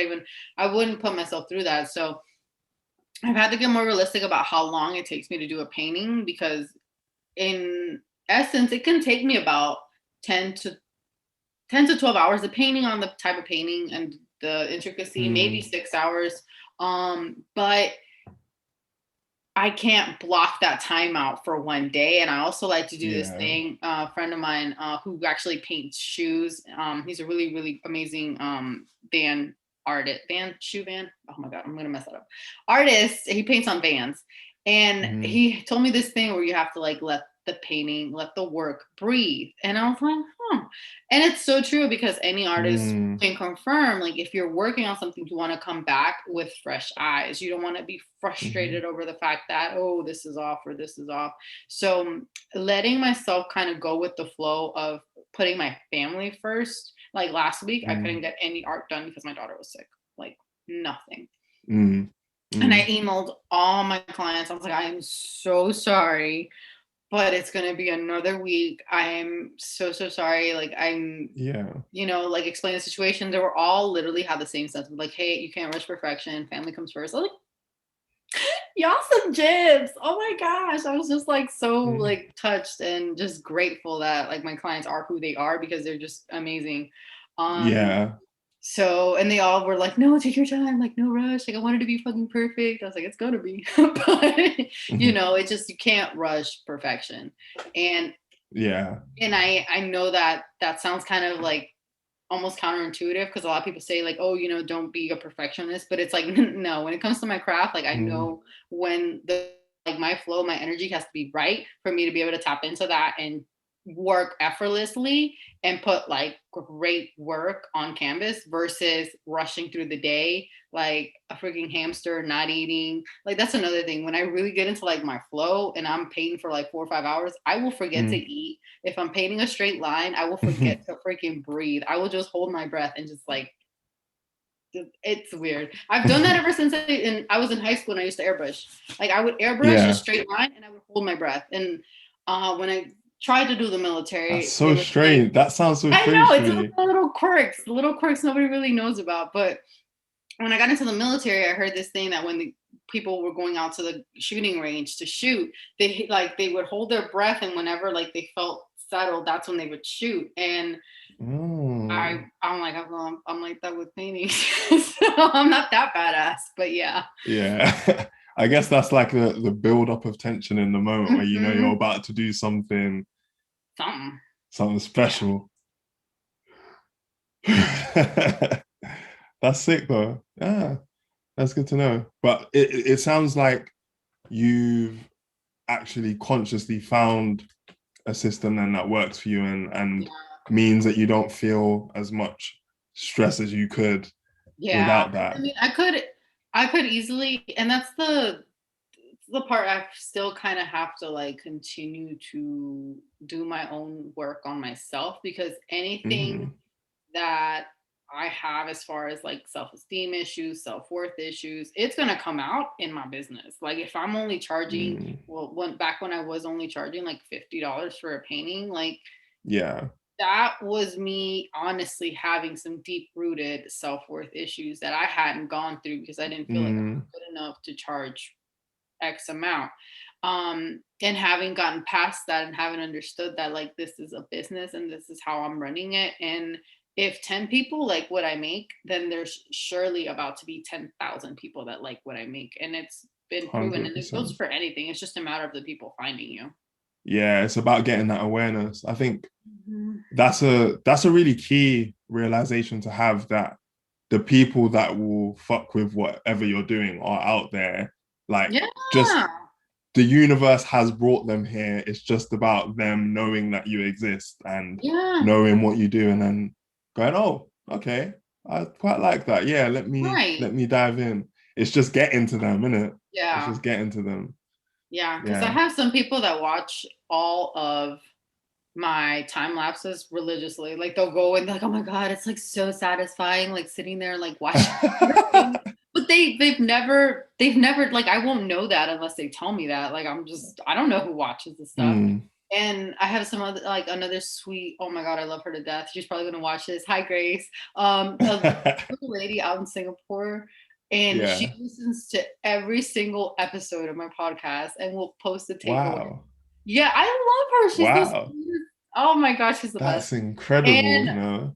I wouldn't put myself through that. So I've had to get more realistic about how long it takes me to do a painting, because in essence, it can take me about 10 to 12 hours, depending on the type of painting and the intricacy, maybe 6 hours. But I can't block that time out for one day. And I also like to do this thing. A friend of mine who actually paints shoes. He's a really, really amazing shoe van. Oh my God, I'm going to mess that up. Artist. He paints on vans. And he told me this thing where you have to like let the painting, let the work breathe. And I was like, And it's so true, because any artist can confirm, like, if you're working on something, you want to come back with fresh eyes. You don't want to be frustrated over the fact that, oh, this is off or this is off. So letting myself kind of go with the flow of putting my family first. Like last week, I couldn't get any art done because my daughter was sick. Like, nothing. And I emailed all my clients. I was like, I am so sorry, but it's going to be another week. I am so sorry. Like, like, explain the situation. They were all literally had the same sense of like, hey, you can't rush perfection. Family comes first. I was like, y'all some gems. Oh my gosh. I was just like, so like touched and just grateful that like my clients are who they are, because they're just amazing. So, and they all were like, no, take your time, like, no rush. Like, I wanted to be fucking perfect. I was like, it's gonna be, but it's just, you can't rush perfection. And and I know that sounds kind of like almost counterintuitive, because a lot of people say like, oh, don't be a perfectionist, but it's like, no, when it comes to my craft, like, I know when my flow, my energy has to be right for me to be able to tap into that and work effortlessly and put like great work on canvas, versus rushing through the day like a freaking hamster, not eating. Like, that's another thing. When I really get into like my flow and I'm painting for like 4 or 5 hours, I will forget to eat. If I'm painting a straight line, I will forget to freaking breathe. I will just hold my breath and just like, it's weird. I've done that ever since I was in high school, and I used to airbrush. Like, I would airbrush a straight line and I would hold my breath. And when I tried to do the military. That's so strange. Like, that sounds so strange. I know, it's the little quirks nobody really knows about. But when I got into the military, I heard this thing that when the people were going out to the shooting range to shoot, they would hold their breath, and whenever like they felt settled, that's when they would shoot. And Mm. I'm like that with painting. So I'm not that badass, but yeah. Yeah. I guess that's like the build up of tension in the moment where you know you're Mhm. about to do something Something. Yeah. special. That's sick though. Yeah, that's good to know. But it sounds like you've actually consciously found a system then that works for you and means that you don't feel as much stress as you could Yeah. without 'Cause, I that. mean, I could easily, and that's the part I still kind of have to like continue to do my own work on myself, because anything Mm, that I have as far as like self-esteem issues, self-worth issues, it's gonna come out in my business. Like if I'm only charging, mm, well, when I was only charging like $50 for a painting, like yeah. that was me honestly having some deep-rooted self-worth issues that I hadn't gone through because I didn't feel like I Mm, was good enough to charge X amount. And having gotten past that and having understood that like this is a business and this is how I'm running it. And if 10 people like what I make, then there's surely about to be 10,000 people that like what I make. And it's been proven, and it goes 100%. for anything. It's just a matter of the people finding you. Yeah, it's about getting that awareness. I think Mhm. that's a really key realization to have, that the people that will fuck with whatever you're doing are out there. Like, Yeah. just the universe has brought them here. It's just about them knowing that you exist and Yeah. knowing what you do, and then going, oh, okay, I quite like that. Yeah, Right. let me dive in. It's just getting to them, isn't it? It's Yeah. just getting to them. Yeah. Because I Yeah. have some people that watch all of my time lapses religiously. Like they'll go and be like, "Oh my god, it's like so satisfying, like sitting there and like watching everything." But they've never like, I won't know that unless they tell me that. Like I don't know who watches this stuff. Mm. And I have some other, like another sweet, oh my god, I love her to death. She's probably gonna watch this. Hi Grace. A little lady out in Singapore. And she Yeah. listens to every single episode of my podcast and will post a takeaway. Wow. Yeah, I love her. She's the Wow. sweetest. Oh my gosh, she's the best. That's incredible, And you know?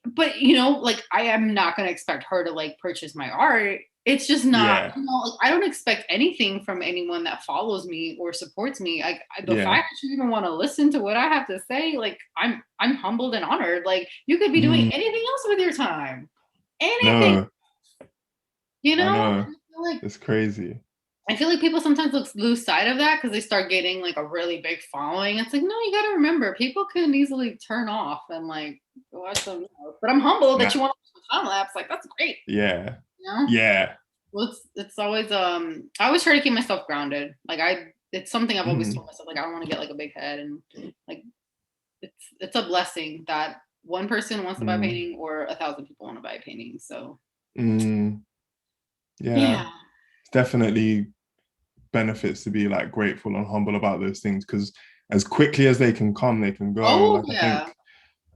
but like I am not gonna expect her to like purchase my art. It's just not, Yeah. like, I don't expect anything from anyone that follows me or supports me. The Yeah. fact that you even want to listen to what I have to say, like I'm humbled and honored. Like you could be doing Mm. anything else with your time, anything, No, I know. It's crazy. I feel like people sometimes lose sight of that because they start getting like a really big following. It's like, no, you got to remember, people can easily turn off and like watch them. But I'm humbled that Nah, you want to watch a time lapse. Like that's great. yeah. You know? Yeah. Well, it's always I always try to keep myself grounded. Like it's something I've always Mm. told myself. Like I don't want to get like a big head, and like it's a blessing that one person wants to buy a Mm. painting or 1,000 people want to buy a painting. So Mm. Yeah. yeah, It's definitely benefits to be like grateful and humble about those things, because as quickly as they can come, they can go. oh Like, I yeah, think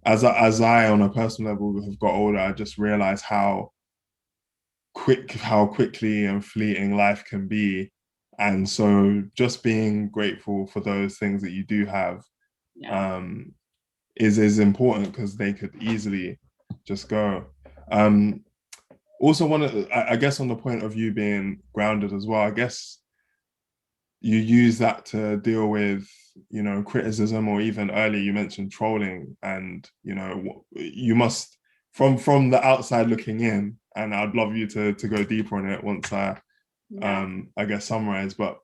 as I on a personal level have got older, I just realized how quickly and fleeting life can be. And so just being grateful for those things that you do have, yeah, um, is important, because they could easily just go. Um, Also, I guess on the point of you being grounded as well, I guess you use that to deal with, criticism, or even earlier you mentioned trolling, and you must, from the outside looking in, and I'd love you to go deeper on it once yeah. I guess summarize. But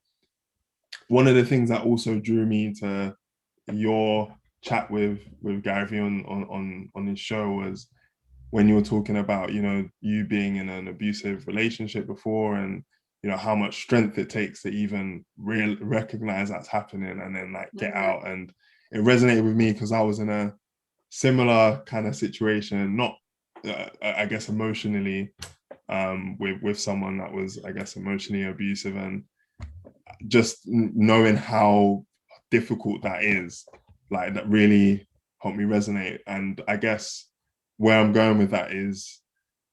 one of the things that also drew me to your chat with Gary Vee on his show was when you were talking about, you being in an abusive relationship before, and how much strength it takes to even recognize that's happening and then like get Mhm. out. And it resonated with me because I was in a similar kind of situation, not I guess emotionally, with someone that was, I guess, emotionally abusive, and just knowing how difficult that is, like, that really helped me resonate. And I guess where I'm going with that is,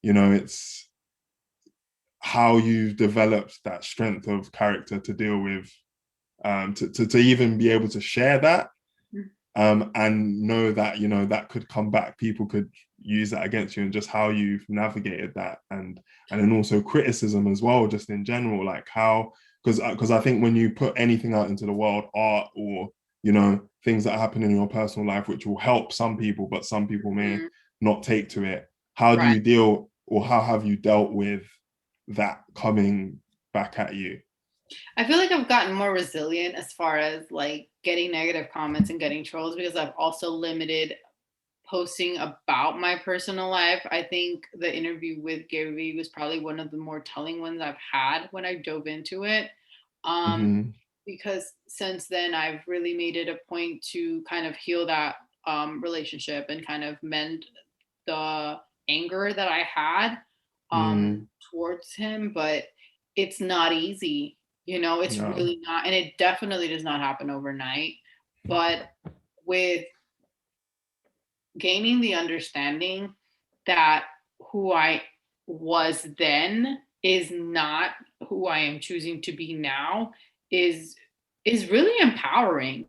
it's how you've developed that strength of character to deal with, to even be able to share that, and know that, you know, that could come back. People could use that against you, and just how you've navigated that, and then also criticism as well, just in general, like how, because I think when you put anything out into the world, art or, you know, things that happen in your personal life, which will help some people, but some people may not take to it. How do Right. you deal, or how have you dealt with that coming back at you? I feel like I've gotten more resilient as far as like getting negative comments and getting trolls, because I've also limited posting about my personal life. I think the interview with Gary Vee was probably one of the more telling ones I've had when I dove into it. Because since then I've really made it a point to kind of heal that relationship and kind of mend the anger that I had towards him. But it's not easy, you know, it's really not. And it definitely does not happen overnight. But with gaining the understanding that who I was then is not who I am choosing to be now is really empowering.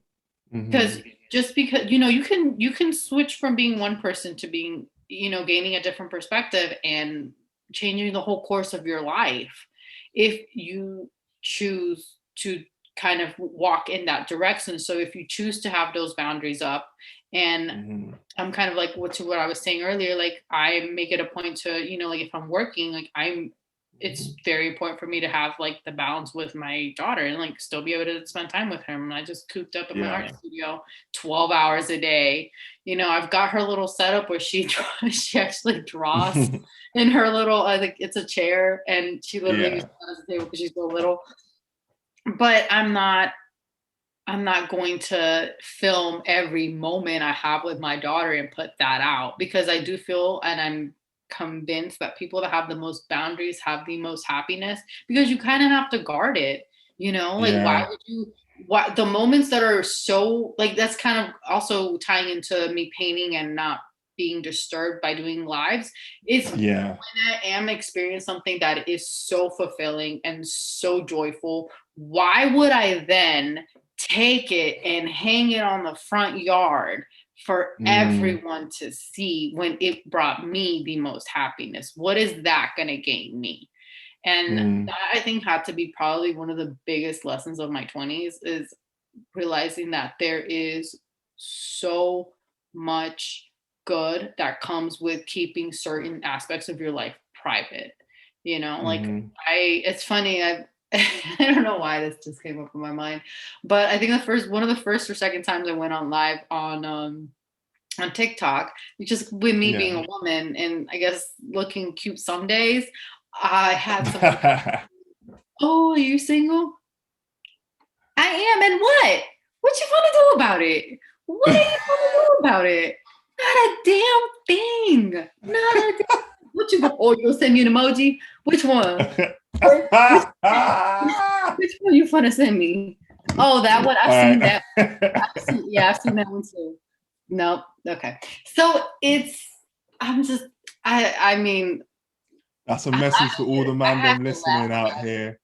Because just because, you know, you can switch from being one person to being, you know, gaining a different perspective and changing the whole course of your life if you choose to kind of walk in that direction. So if you choose to have those boundaries up, and I'm kind of like what I was saying earlier, like I make it a point to, you know, like if I'm working, like it's very important for me to have like the balance with my daughter and like still be able to spend time with her. And I just cooped up in my art studio 12 hours a day. You know, I've got her little setup where she actually draws in her little, I think it's a chair, and she literally uses it as a table because she's so little. But I'm not going to film every moment I have with my daughter and put that out, because I do feel, and I'm convinced that people that have the most boundaries have the most happiness, because you kind of have to guard it, you know, like why would you, the moments that are so like, that's kind of also tying into me painting and not being disturbed by doing lives, is when I am experiencing something that is so fulfilling and so joyful, why would I then take it and hang it on the front yard for everyone to see when it brought me the most happiness? What is that going to gain me? And that, I think, had to be probably one of the biggest lessons of my 20s, is realizing that there is so much good that comes with keeping certain aspects of your life private. You know, like it's funny, I don't know why this just came up in my mind, but I think one of the first or second times I went on live on TikTok, just with me being a woman and I guess looking cute some days, I had some. Oh, are you single? I am, and what? What you want to do about it? What are you going to do about it? Not a damn thing. Not a damn. What you go? Oh, you'll send me an emoji? Which one? Which one you finna send me? Oh, that one. I've seen that. I've seen that one too. Nope. Okay. So I mean. That's a message to all the man listening out here.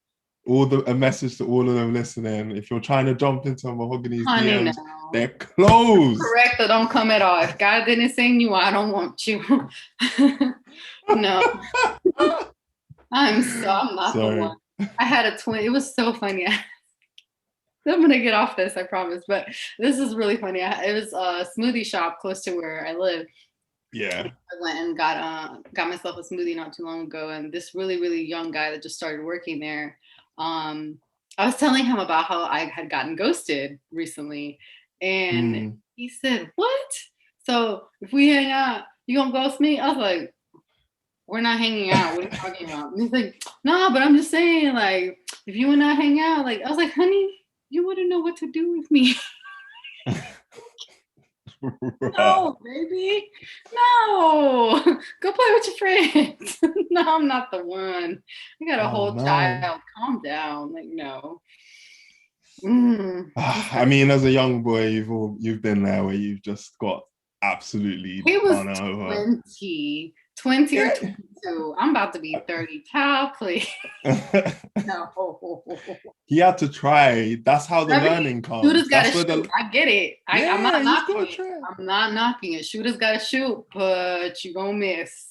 A message to all of them listening. If you're trying to jump into Mahogany's DMs, they're closed. Correct, or don't come at all. If God didn't send you, I don't want you. No. I'm not the one. I had a twin. It was so funny. I'm gonna get off this, I promise. But this is really funny. It was a smoothie shop close to where I live. Yeah. I went and got myself a smoothie not too long ago, and this really, really young guy that just started working there, I was telling him about how I had gotten ghosted recently, and he said, "What? So if we hang out, you gonna ghost me?" I was like, "We're not hanging out. What are you talking about?" And he's like, "No, but I'm just saying, like, if you and I hang out, like," I was like, "Honey, you wouldn't know what to do with me." No, baby. No. Go play with your friends. No, I'm not the one. I got a whole child. Calm down. Like, no. I mean, as a young boy, you've been there where you've just got absolutely he was run over. 20. 20 or Yeah. 22. I'm about to be 30. Child, please. No. He had to try. That's how the I mean, learning comes. shooters gotta That's where shoot. I get it. I'm yeah, not he's knocking got to it. try. I'm not knocking it. Shooters gotta shoot, but you gonna miss.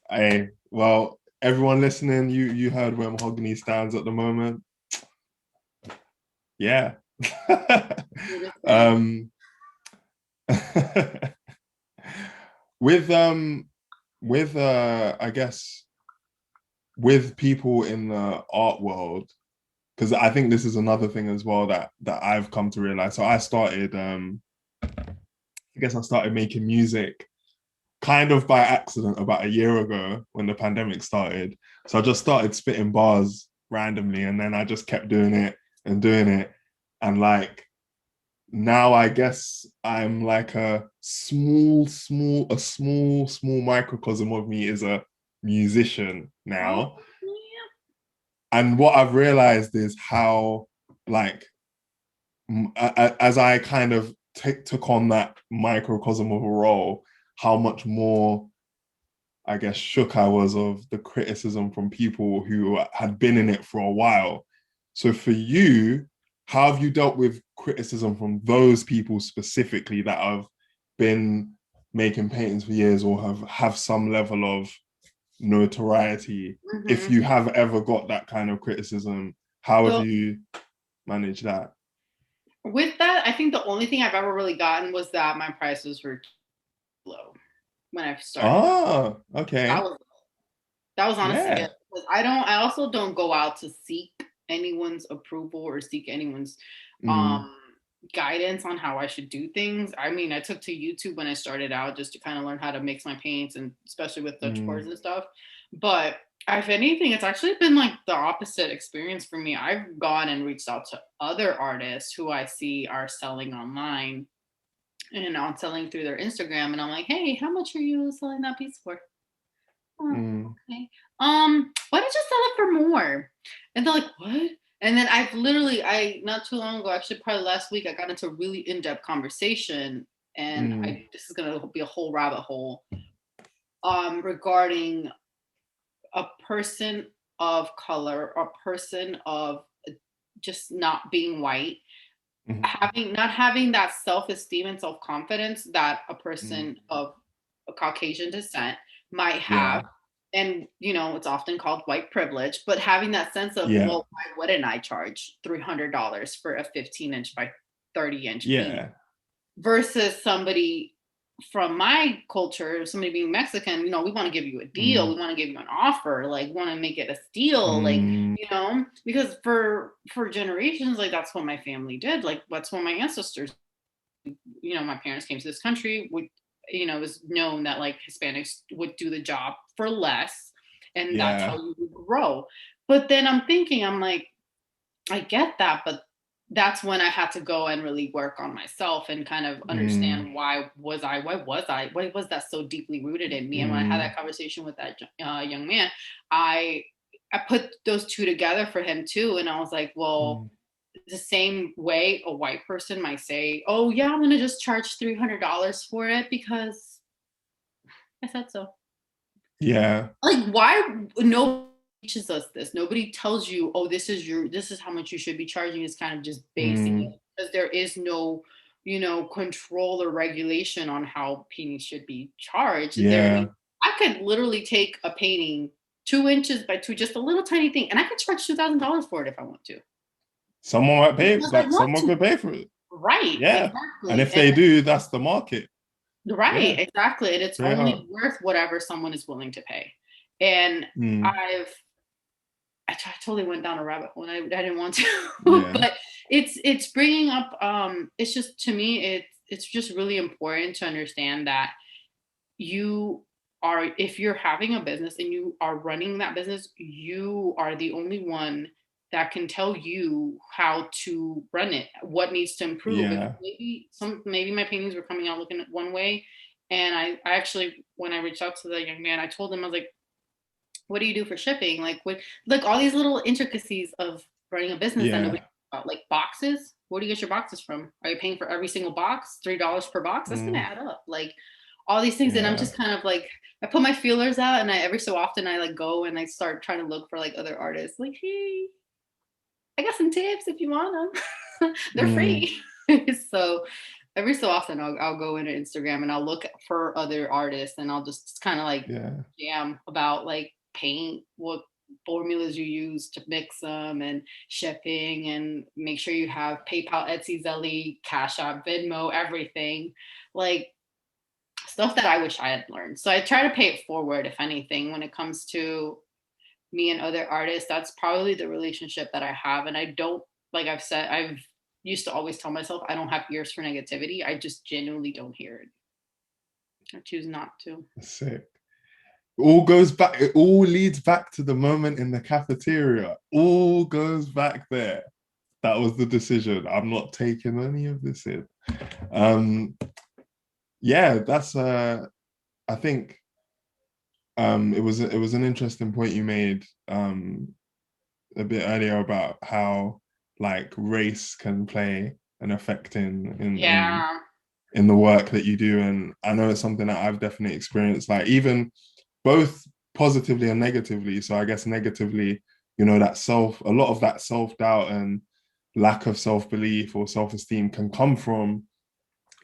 Hey, well, everyone listening, you heard where Mahogany stands at the moment. Yeah. um with I guess with people in the art world, because I think this is another thing as well that I've come to realize. So I started I started making music kind of by accident about a year ago when the pandemic started. So I just started spitting bars randomly, and then I just kept doing it and doing it. And like now I guess I'm like a small microcosm of me is a musician now. Oh, yeah. And what I've realized is how like as I kind of took on that microcosm of a role, how much more, I guess, shook I was of the criticism from people who had been in it for a while. So for you, how have you dealt with criticism from those people specifically that have been making paintings for years or have some level of notoriety? Mm-hmm. If you have ever got that kind of criticism, how have you managed that? With that, I think the only thing I've ever really gotten was that my prices were low when I started. Oh, okay. That was honestly Yeah. it. I also don't go out to seek anyone's approval or seek anyone's guidance on how I should do things. I mean, I took to YouTube when I started out just to kind of learn how to mix my paints, and especially with the tours and stuff. But if anything, it's actually been like the opposite experience for me. I've gone and reached out to other artists who I see are selling online and I'm selling through their Instagram, and I'm like, hey, how much are you selling that piece for? Oh, okay. Why don't you sell it for more? And they're like, what? And then I not too long ago, actually probably last week, I got into a really in-depth conversation, and this is gonna be a whole rabbit hole regarding a person of color, a person of just not being white, not having that self-esteem and self-confidence that a person of a Caucasian descent might have. And it's often called white privilege, but having that sense of, well, why wouldn't I charge $300 for a 15-inch by 30-inch piece versus somebody from my culture, somebody being Mexican, we want to give you a deal. We want to give you an offer. Like, want to make it a steal. Like, because for generations, like, that's what my family did. Like, that's what my ancestors, my parents came to this country. It was known that like Hispanics would do the job for less, and that's how you would grow. But then I'm like, I get that, but that's when I had to go and really work on myself and kind of understand why was that so deeply rooted in me. And when I had that conversation with that young man, I put those two together for him too. And I was like, well, the same way a white person might say, oh yeah, I'm going to just charge $300 for it because I said so. Yeah. Like, why nobody teaches us this? Nobody tells you, oh, this is how much you should be charging. It's kind of just basic because there is no, control or regulation on how paintings should be charged. Yeah. I could literally take a painting 2 inches by 2, just a little tiny thing, and I could charge $2,000 for it if I want to. Someone might pay, like someone could pay for it. Right. Yeah. Exactly. And if they do, that's the market. Right. Yeah. Exactly. And it's only worth whatever someone is willing to pay. And I totally went down a rabbit hole, and I didn't want to, but it's bringing up, it's just, to me, it's just really important to understand that if you're having a business and you are running that business, you are the only one that can tell you how to run it, what needs to improve. Yeah. Maybe my paintings were coming out looking one way. And I actually, when I reached out to the young man, I told him, I was like, what do you do for shipping? Like all these little intricacies of running a business that nobody talks about, like boxes. Where do you get your boxes from? Are you paying for every single box? $3 per box? That's going to add up. Like, all these things. And I'm Yeah. just kind of like, I put my feelers out, and every so often I like go and I start trying to look for like other artists. Like, hey, I got some tips if you want them. They're free. So every so often I'll go into Instagram and I'll look for other artists, and I'll just kind of like jam about like paint, what formulas you use to mix them, and shipping, and make sure you have PayPal, Etsy, Zelly, Cash App, Venmo, everything. Like, stuff that I wish I had learned. So I try to pay it forward, if anything, when it comes to me and other artists. That's probably the relationship that I have. And I don't, like I've said, I've used to always tell myself I don't have ears for negativity. I just genuinely don't hear it. I choose not to. Sick. All goes back, it all leads back to the moment in the cafeteria. All goes back there. That was the decision. I'm not taking any of this in. Yeah, that's I think it was an interesting point you made a bit earlier about how like race can play an effect in the work that you do. And I know it's something that I've definitely experienced, like even both positively and negatively. So I guess negatively, you know, a lot of that self-doubt and lack of self-belief or self-esteem can come from,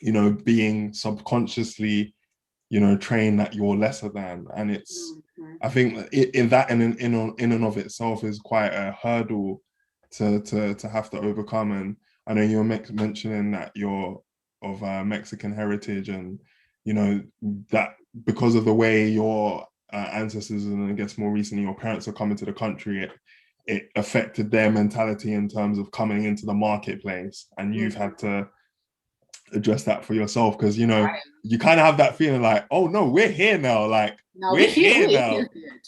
you know, being subconsciously, you know, trained that you're lesser than. And it's, I think in and of itself is quite a hurdle to have to overcome. And I know you were mentioning that you're of Mexican heritage, and you know that because of the way your ancestors, and I guess more recently your parents are coming to the country, it affected their mentality in terms of coming into the marketplace, and you've had to address that for yourself, because you know you kind of have that feeling like, oh no, we're here now, like we're here now,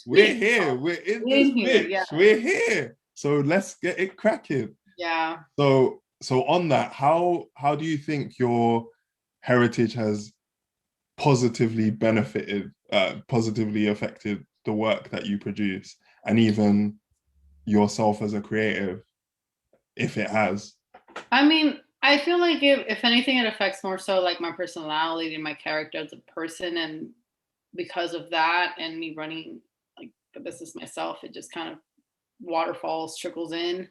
we're here, we're in this bitch, we're here, so let's get it cracking. So on that, how do you think your heritage has positively affected the work that you produce, and even yourself as a creative, if it has? I mean, I feel like if anything, it affects more so like my personality and my character as a person. And because of that, and me running like the business myself, it just kind of waterfalls, trickles in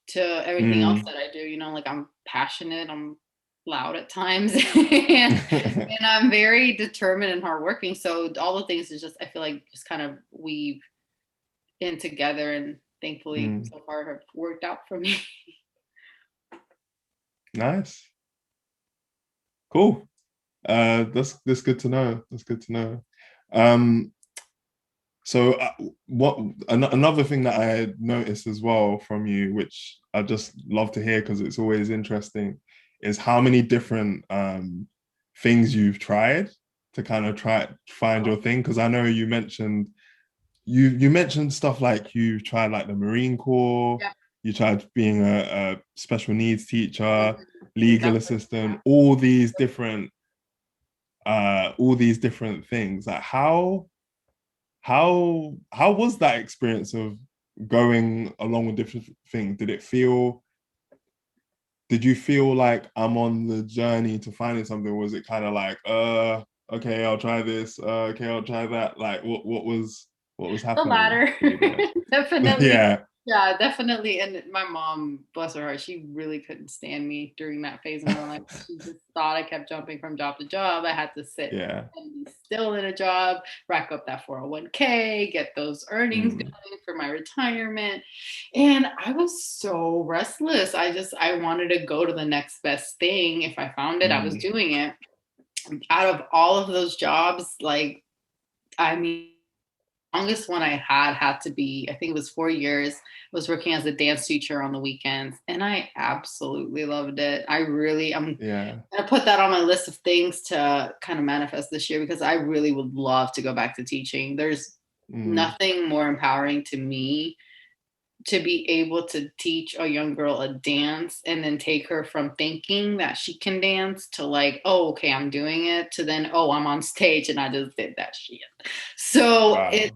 to everything else that I do. You know, like I'm passionate, I'm loud at times, and I'm very determined and hardworking. So all the things is just, I feel like just kind of weave in together, and thankfully so far have worked out for me. Nice. Cool. That's good to know. That's good to know. So another thing that I noticed as well from you, which I just love to hear because it's always interesting, is how many different things you've tried to kind of find your thing. Because I know you mentioned stuff like you tried like the Marine Corps, you tried being a special needs teacher, legal assistant, all these different things. Like how was that experience of going along with different things? Did you feel like I'm on the journey to finding something? Was it kind of like, okay, I'll try this, okay, I'll try that? Like what was happening? The latter. Definitely. Yeah. Yeah, definitely. And my mom, bless her heart, she really couldn't stand me during that phase of my life. She just thought I kept jumping from job to job. I had to sit and be still in a job, rack up that 401k, get those earnings going for my retirement. And I was so restless. I wanted to go to the next best thing. If I found it, I was doing it. Out of all of those jobs, like, I mean, longest one I had to be, I think it was 4 years, was working as a dance teacher on the weekends. And I absolutely loved it. I'm going to put that on my list of things to kind of manifest this year, because I really would love to go back to teaching. There's nothing more empowering to me to be able to teach a young girl a dance and then take her from thinking that she can dance to like, oh, okay, I'm doing it, to then, oh, I'm on stage and I just did that shit. So that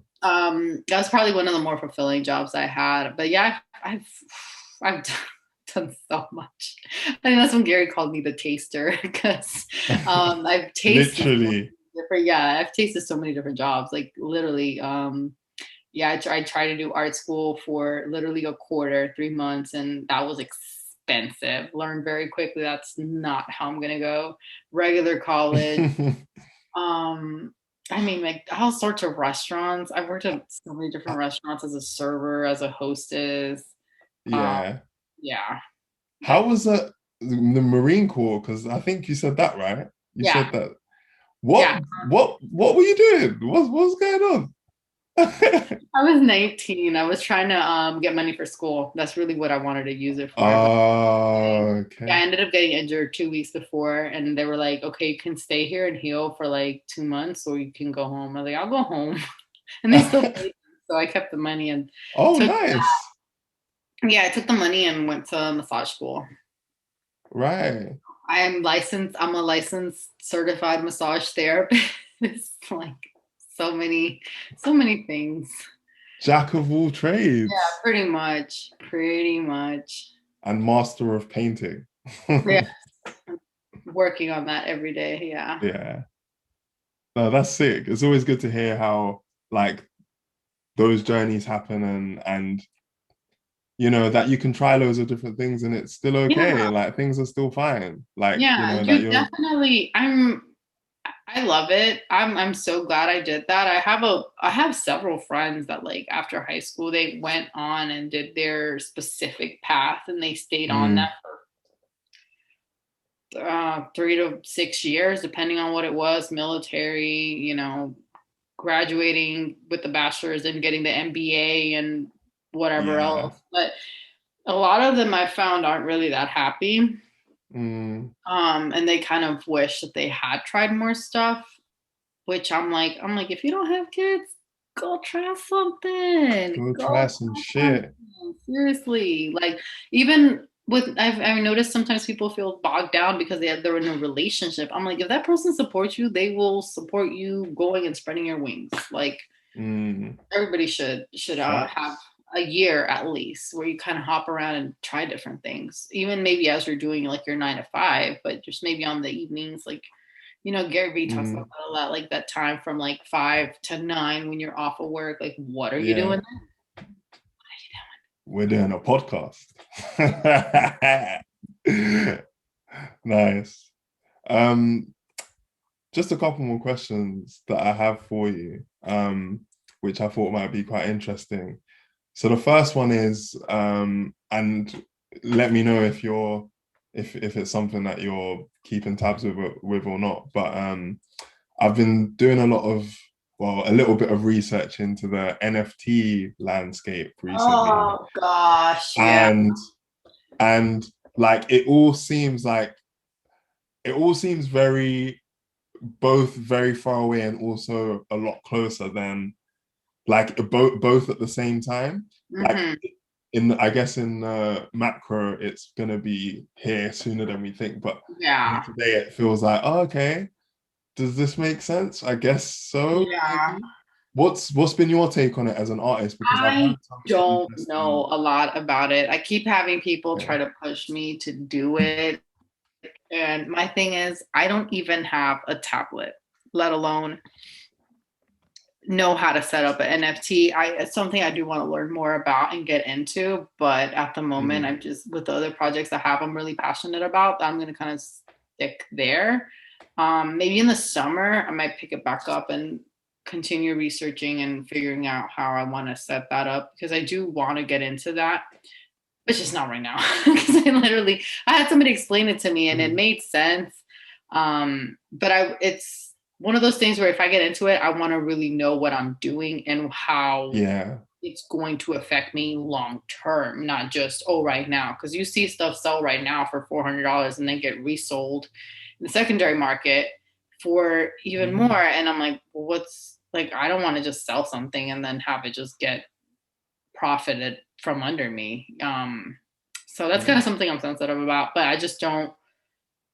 was probably one of the more fulfilling jobs I had. But yeah, I've done so much. I think that's when Gary called me the taster, because I've tasted. Literally. different. Yeah, I've tasted so many different jobs. Like literally, yeah, I tried to do art school for literally a quarter, 3 months, and that was expensive. Learned very quickly that's not how I'm gonna go. Regular college. I mean, like all sorts of restaurants. I've worked at so many different restaurants as a server, as a hostess. Um, Yeah. yeah, How was the Marine Corps? Because I think you said that, right? You yeah, said that. yeah. What were you doing? What's going on? I was 19. I was trying to get money for school. That's really what I wanted to use it for. Oh, Yeah, I okay. ended up getting injured 2 weeks before, and they were like, "Okay, you can stay here and heal for like 2 months, or you can go home." I was like, "I'll go home," and they still paid me, so I kept the money and Oh, took. nice. Yeah, I took the money and went to massage school. Right. I'm licensed. I'm a licensed certified massage therapist. Like so many things. Jack of all Yeah, trades pretty much. Pretty much. and master of painting. Yeah, working on that every day. Yeah. Yeah. No, that's sick. It's always good to hear how like those journeys happen and that you can try loads of different things and it's still okay. Yeah. Like things are still fine. Like, Yeah. that You you're definitely I love it. I'm so glad I did that. I have several friends that like after high school they went on and did their specific path and they stayed on that mm, for 3 to 6 years, depending on what it was, military, graduating with the bachelor's and getting the MBA and whatever yeah. else. But a lot of them I found aren't really that happy. Mm, And they kind of wish that they had tried more stuff, which I'm like, if you don't have kids, go try something. go Go try some try shit. something. Seriously. Like even with I've noticed sometimes people feel bogged down because they're in a relationship. I'm like, if that person supports you, they will support you going and spreading your wings. Like Mm, everybody should have facts. a year at least where you kind of hop around and try different things, even maybe as you're doing like your 9 to 5, but just maybe on the evenings, like Gary Vee talks about Mm, that a lot, like that time from like 5 to 9 when you're off of work, like what are you yeah. doing We're doing a podcast. Nice. Um, just a couple more questions that I have for you, which I thought might be quite interesting. So the first one is, and let me know if it's something that you're keeping tabs with or not. But I've been doing a little bit of research into the NFT landscape recently, oh gosh, yeah. and and like it all seems very both very far away and also a lot closer than like both at the same time. Like Hmm. I guess in macro, it's gonna be here sooner than we think. But day Yeah, to day, it feels like, oh, okay. Does this make sense? I guess so. yeah. Maybe. What's been your take on it as an artist? Because I've I heard some don't interesting. know a lot about it. I keep having people Yeah. try to push me to do it. And my thing is, I don't even have a tablet, let alone know how to set up an NFT. It's something I do want to learn more about and get into. But at the moment, Mm, I'm just with the other projects I have, I'm really passionate about. I'm going to kind of stick there. Maybe in the summer, I might pick it back up and continue researching and figuring out how I want to set that up because I do want to get into that. It's just not right now because I had somebody explain it to me and it mm, made sense. But it's one of those things where if I get into it, I want to really know what I'm doing and how yeah. it's going to affect me long term, not just right now. Because you see stuff sell right now for $400 and then get resold in the secondary market for even more. Mm, And I'm like, well, what's like? I don't want to just sell something and then have it just get profited from under me. So that's kind yeah. of something I'm sensitive about, but I just don't.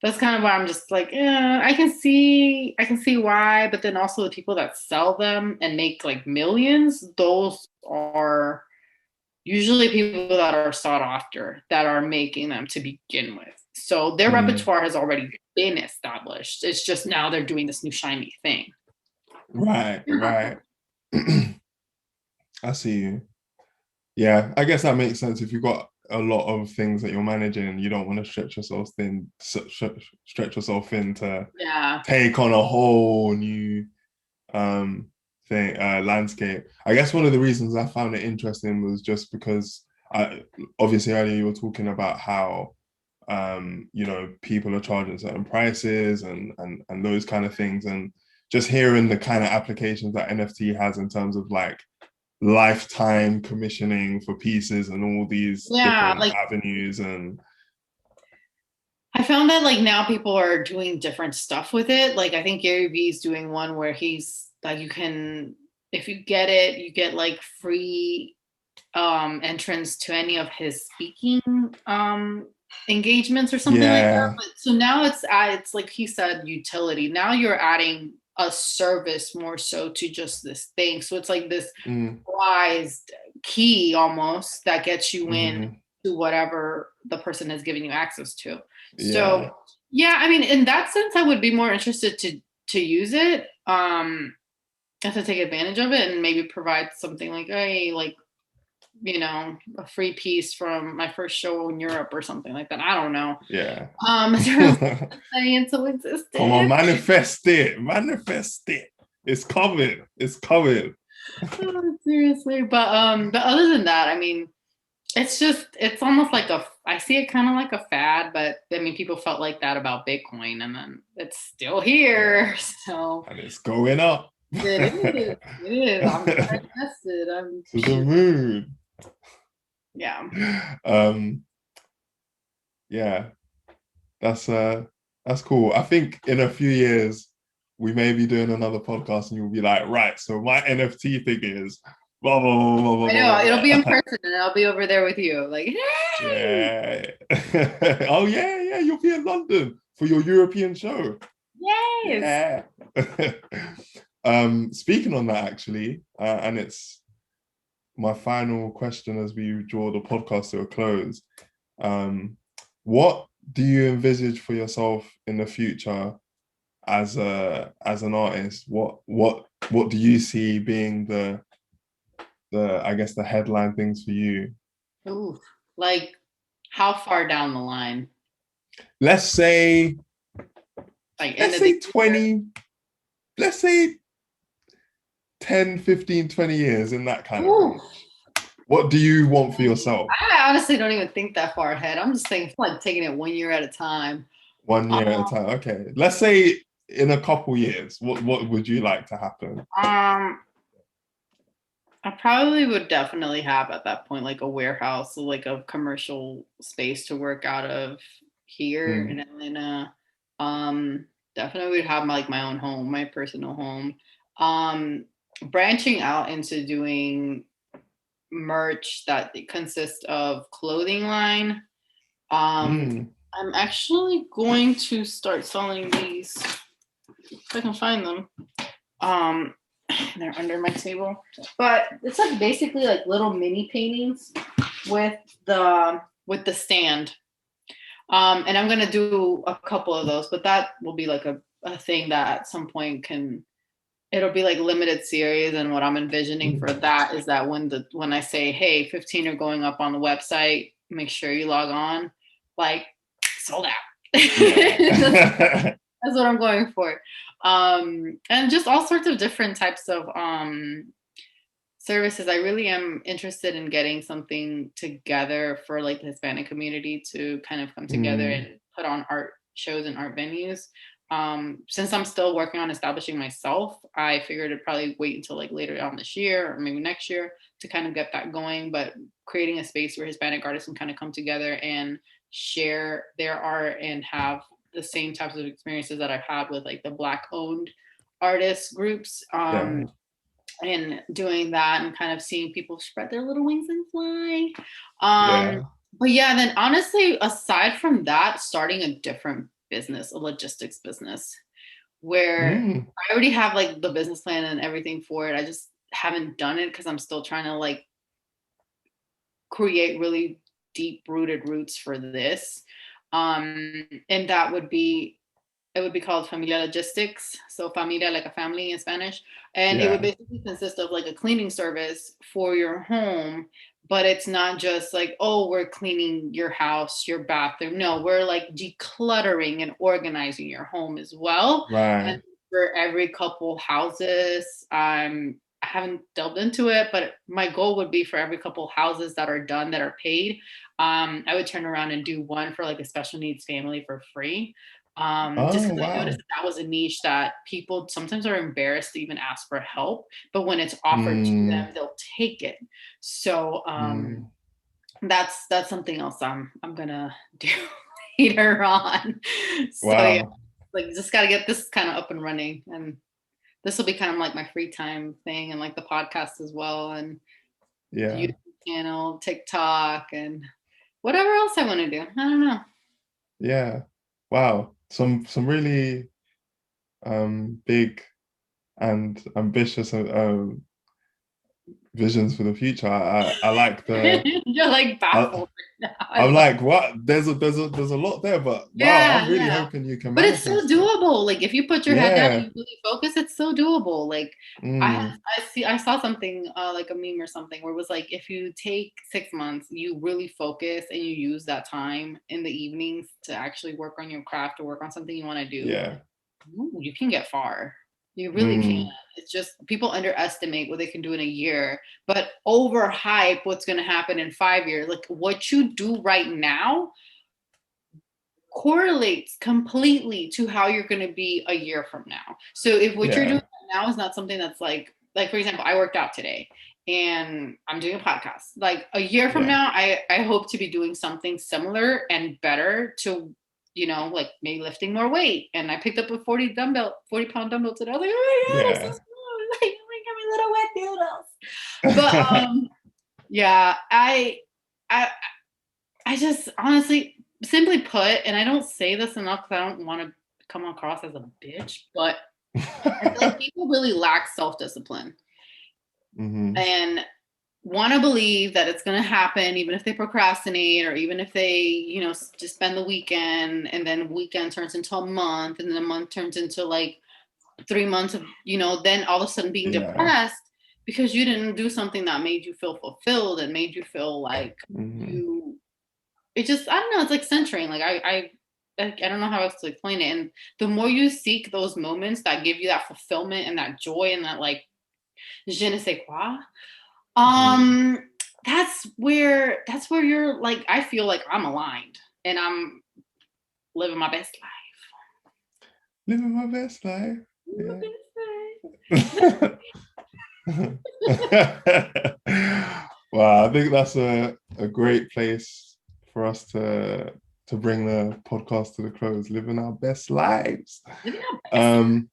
That's kind of why I'm just like, I can see why, but then also the people that sell them and make like millions, those are usually people that are sought after that are making them to begin with. So their repertoire has already been established. It's just now they're doing this new shiny thing. Right. I see you. Yeah, I guess that makes sense. If you've got a lot of things that you're managing, you don't want to stretch yourself thin, stretch yourself thin to take on a whole new landscape. I guess one of the reasons I found it interesting was just because obviously earlier you were talking about how people are charging certain prices and those kind of things, and just hearing the kind of applications that NFT has in terms of like lifetime commissioning for pieces and all these different avenues. And I found that like now people are doing different stuff with it. Like I think Gary Vee is doing one where he's like, you can, if you get it, you get like free entrance to any of his speaking engagements or something like that. But, so now it's like he said, utility. Now you're adding a service more so to just this thing. So it's like this prized key almost that gets you in to whatever the person has given you access to. So yeah, I mean, in that sense, I would be more interested to use it and to take advantage of it and maybe provide something like, hey, like, you know, a free piece from my first show in Europe or something like that. I don't know. Yeah. Into existence. Come on, manifest it. It's coming. Oh, seriously. But other than that, I mean, it's almost like I see it kind of like a fad, but I mean, people felt like that about Bitcoin, and then it's still here. So and it's going up. It is. I'm invested. I'm to the moon. Yeah. Yeah. That's cool. I think in a few years we may be doing another podcast and you'll be like, right, so my NFT thing is blah blah blah blah blah. I know, it'll be in person and I'll be over there with you. Like, hey! Yeah. Oh yeah, you'll be in London for your European show. Yes. Yeah. Speaking on that actually, and it's my final question as we draw the podcast to a close. What do you envisage for yourself in the future as an artist? What do you see being the I guess the headline things for you? Ooh, like how far down the line? Let's say 20. Let's say 10, 15, 20 years in that kind of range. What do you want for yourself? I honestly don't even think that far ahead. I'm just thinking like taking it 1 year at a time. 1 year at a time. Okay. Let's say in a couple years, what would you like to happen? I probably would definitely have at that point like a warehouse, like a commercial space to work out of here in Atlanta. Definitely would have my own home, my personal home. Branching out into doing merch that consists of clothing line. I'm actually going to start selling these if I can find them. They're under my table, but it's like basically like little mini paintings with the stand. And I'm gonna do a couple of those, but that will be like a thing that at some point it'll be like limited series. And what I'm envisioning for that is that when I say, hey, 15 are going up on the website, make sure you log on, like sold out. That's what I'm going for. And just all sorts of different types of services. I really am interested in getting something together for like the Hispanic community to kind of come together and put on art shows and art venues. Since I'm still working on establishing myself, I figured it'd probably wait until like later on this year or maybe next year to kind of get that going. But creating a space where Hispanic artists can kind of come together and share their art and have the same types of experiences that I've had with like the Black owned artist groups. And doing that and kind of seeing people spread their little wings and fly. But yeah, then honestly, aside from that, starting a different business, a logistics business, where I already have like the business plan and everything for it. I just haven't done it because I'm still trying to like create really deep rooted roots for this. And that would be, it would be called Familia Logistics. So familia, like a family in Spanish. And it would Yeah. basically consist of like a cleaning service for your home, but it's not just like, oh, we're cleaning your house, your bathroom. No, we're like decluttering and organizing your home as well. And Right. for every couple houses, I haven't delved into it, but my goal would be for every couple houses that are done, that are paid, I would turn around and do one for like a special needs family for free. Just Oh, because I noticed wow. that was a niche that people sometimes are embarrassed to even ask for help, but when it's offered to Mm, them, they'll take it. So mm. that's something else I'm gonna do later on. So yeah, Wow. like just gotta get this kind of up and running, and this will be kind of like my free time thing, and like the podcast as well, and the Yeah. YouTube channel, TikTok, and whatever else I want to do. I don't know. Yeah. Wow. Some really big and ambitious visions for the future. I like the You're like I, baffled right now. I I'm love. like, what? There's a lot there, but wow, I'm Yeah, really yeah. hoping you can But it's so manifest it. doable. Like if you put your head down and Yeah. you really focus, it's so doable. Like Mm, I saw something like a meme or something where it was like if you take 6 months, you really focus and you use that time in the evenings to actually work on your craft or work on something you want to do, yeah. ooh, you can get far. You really can. Mm, It's just people underestimate what they can do in a year, but overhype what's going to happen in 5 years. Like what you do right now correlates completely to how you're going to be a year from now. So if what you're doing yeah. right now is not something that's like for example, I worked out today and I'm doing a podcast. Like a year from Yeah. now, I hope to be doing something similar and better to, like maybe lifting more weight. And I picked up a 40-pound dumbbell today. I was like, oh my god, I'm so Yeah. small. Like, oh my god, my little wet noodles. But yeah, I I just honestly, simply put, and I don't say this enough because I don't want to come across as a bitch, but I feel like people really lack self discipline hmm and want to believe that it's going to happen, even if they procrastinate or even if they, just spend the weekend and then weekend turns into a month and then a month turns into like 3 months of, then all of a sudden being Yeah. depressed because you didn't do something that made you feel fulfilled and made you feel like hmm you it just I don't know, it's like centering. Like I don't know how else to explain it. And the more you seek those moments that give you that fulfillment and that joy and that like je ne sais quoi, hmm um, that's where you're like I feel like I'm aligned and I'm living my best Living my best life. life. Yeah. My Wow, I think that's a great place for us to bring the podcast to the close, living our best lives. living my best Um,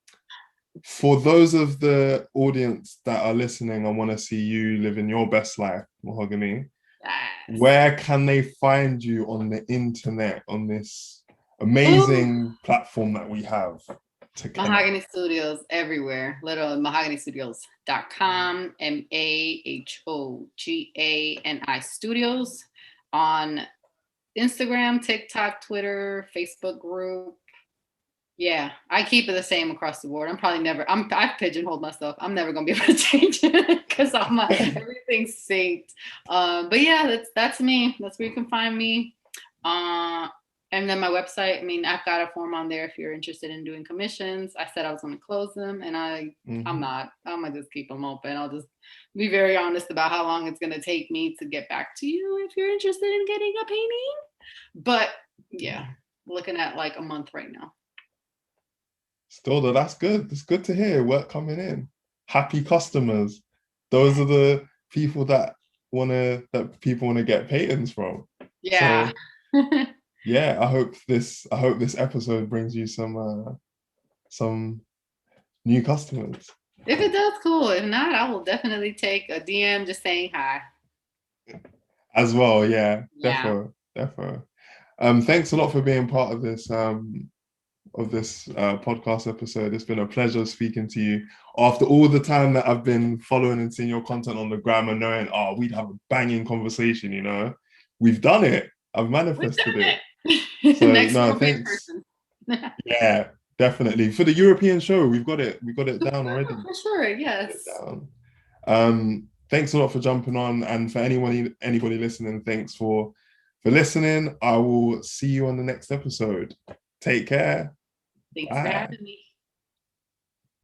for those of the audience that are listening and want to see you living your best life, Mahogany, life. where can they find you on the internet, on this Ooh. amazing platform that we have to connect? Mahogany Studios everywhere. Literally mahoganystudios.com, MAHOGANI Studios on Instagram, TikTok, Twitter, Facebook group. Yeah, I keep it the same across the board. I'm probably never. I've pigeonholed myself. I'm never gonna be able to change it because everything's synced. But yeah, that's me. That's where you can find me. Uh, and then my website. I mean, I've got a form on there if you're interested in doing commissions. I said I was gonna close them, and I'm Mhm. not. I'm gonna just keep them open. I'll just be very honest about how long it's gonna take me to get back to you if you're interested in getting a painting. But yeah, looking at like a month right now. Still, though, that's good. It's good to hear work coming in. Happy customers. Those are the people that people wanna get patents from. Yeah. So yeah, I hope this episode brings you some new customers If it does, cool. If not, I will definitely take a DM just saying hi. as well. Yeah, Yeah. defo. Thanks a lot for being part of this podcast episode. It's been a pleasure speaking to you. After all the time that I've been following and seeing your content on the gram and knowing, we'd have a banging conversation, we've done it. I've We've manifested done it. it. So Next no, European thanks. person. Yeah, definitely. For the European show, we got it down already. For sure, yes. Down. Thanks a lot for jumping on, and for anybody listening, thanks for listening. I will see you on the next episode. Take care. Thanks for Bye. having me.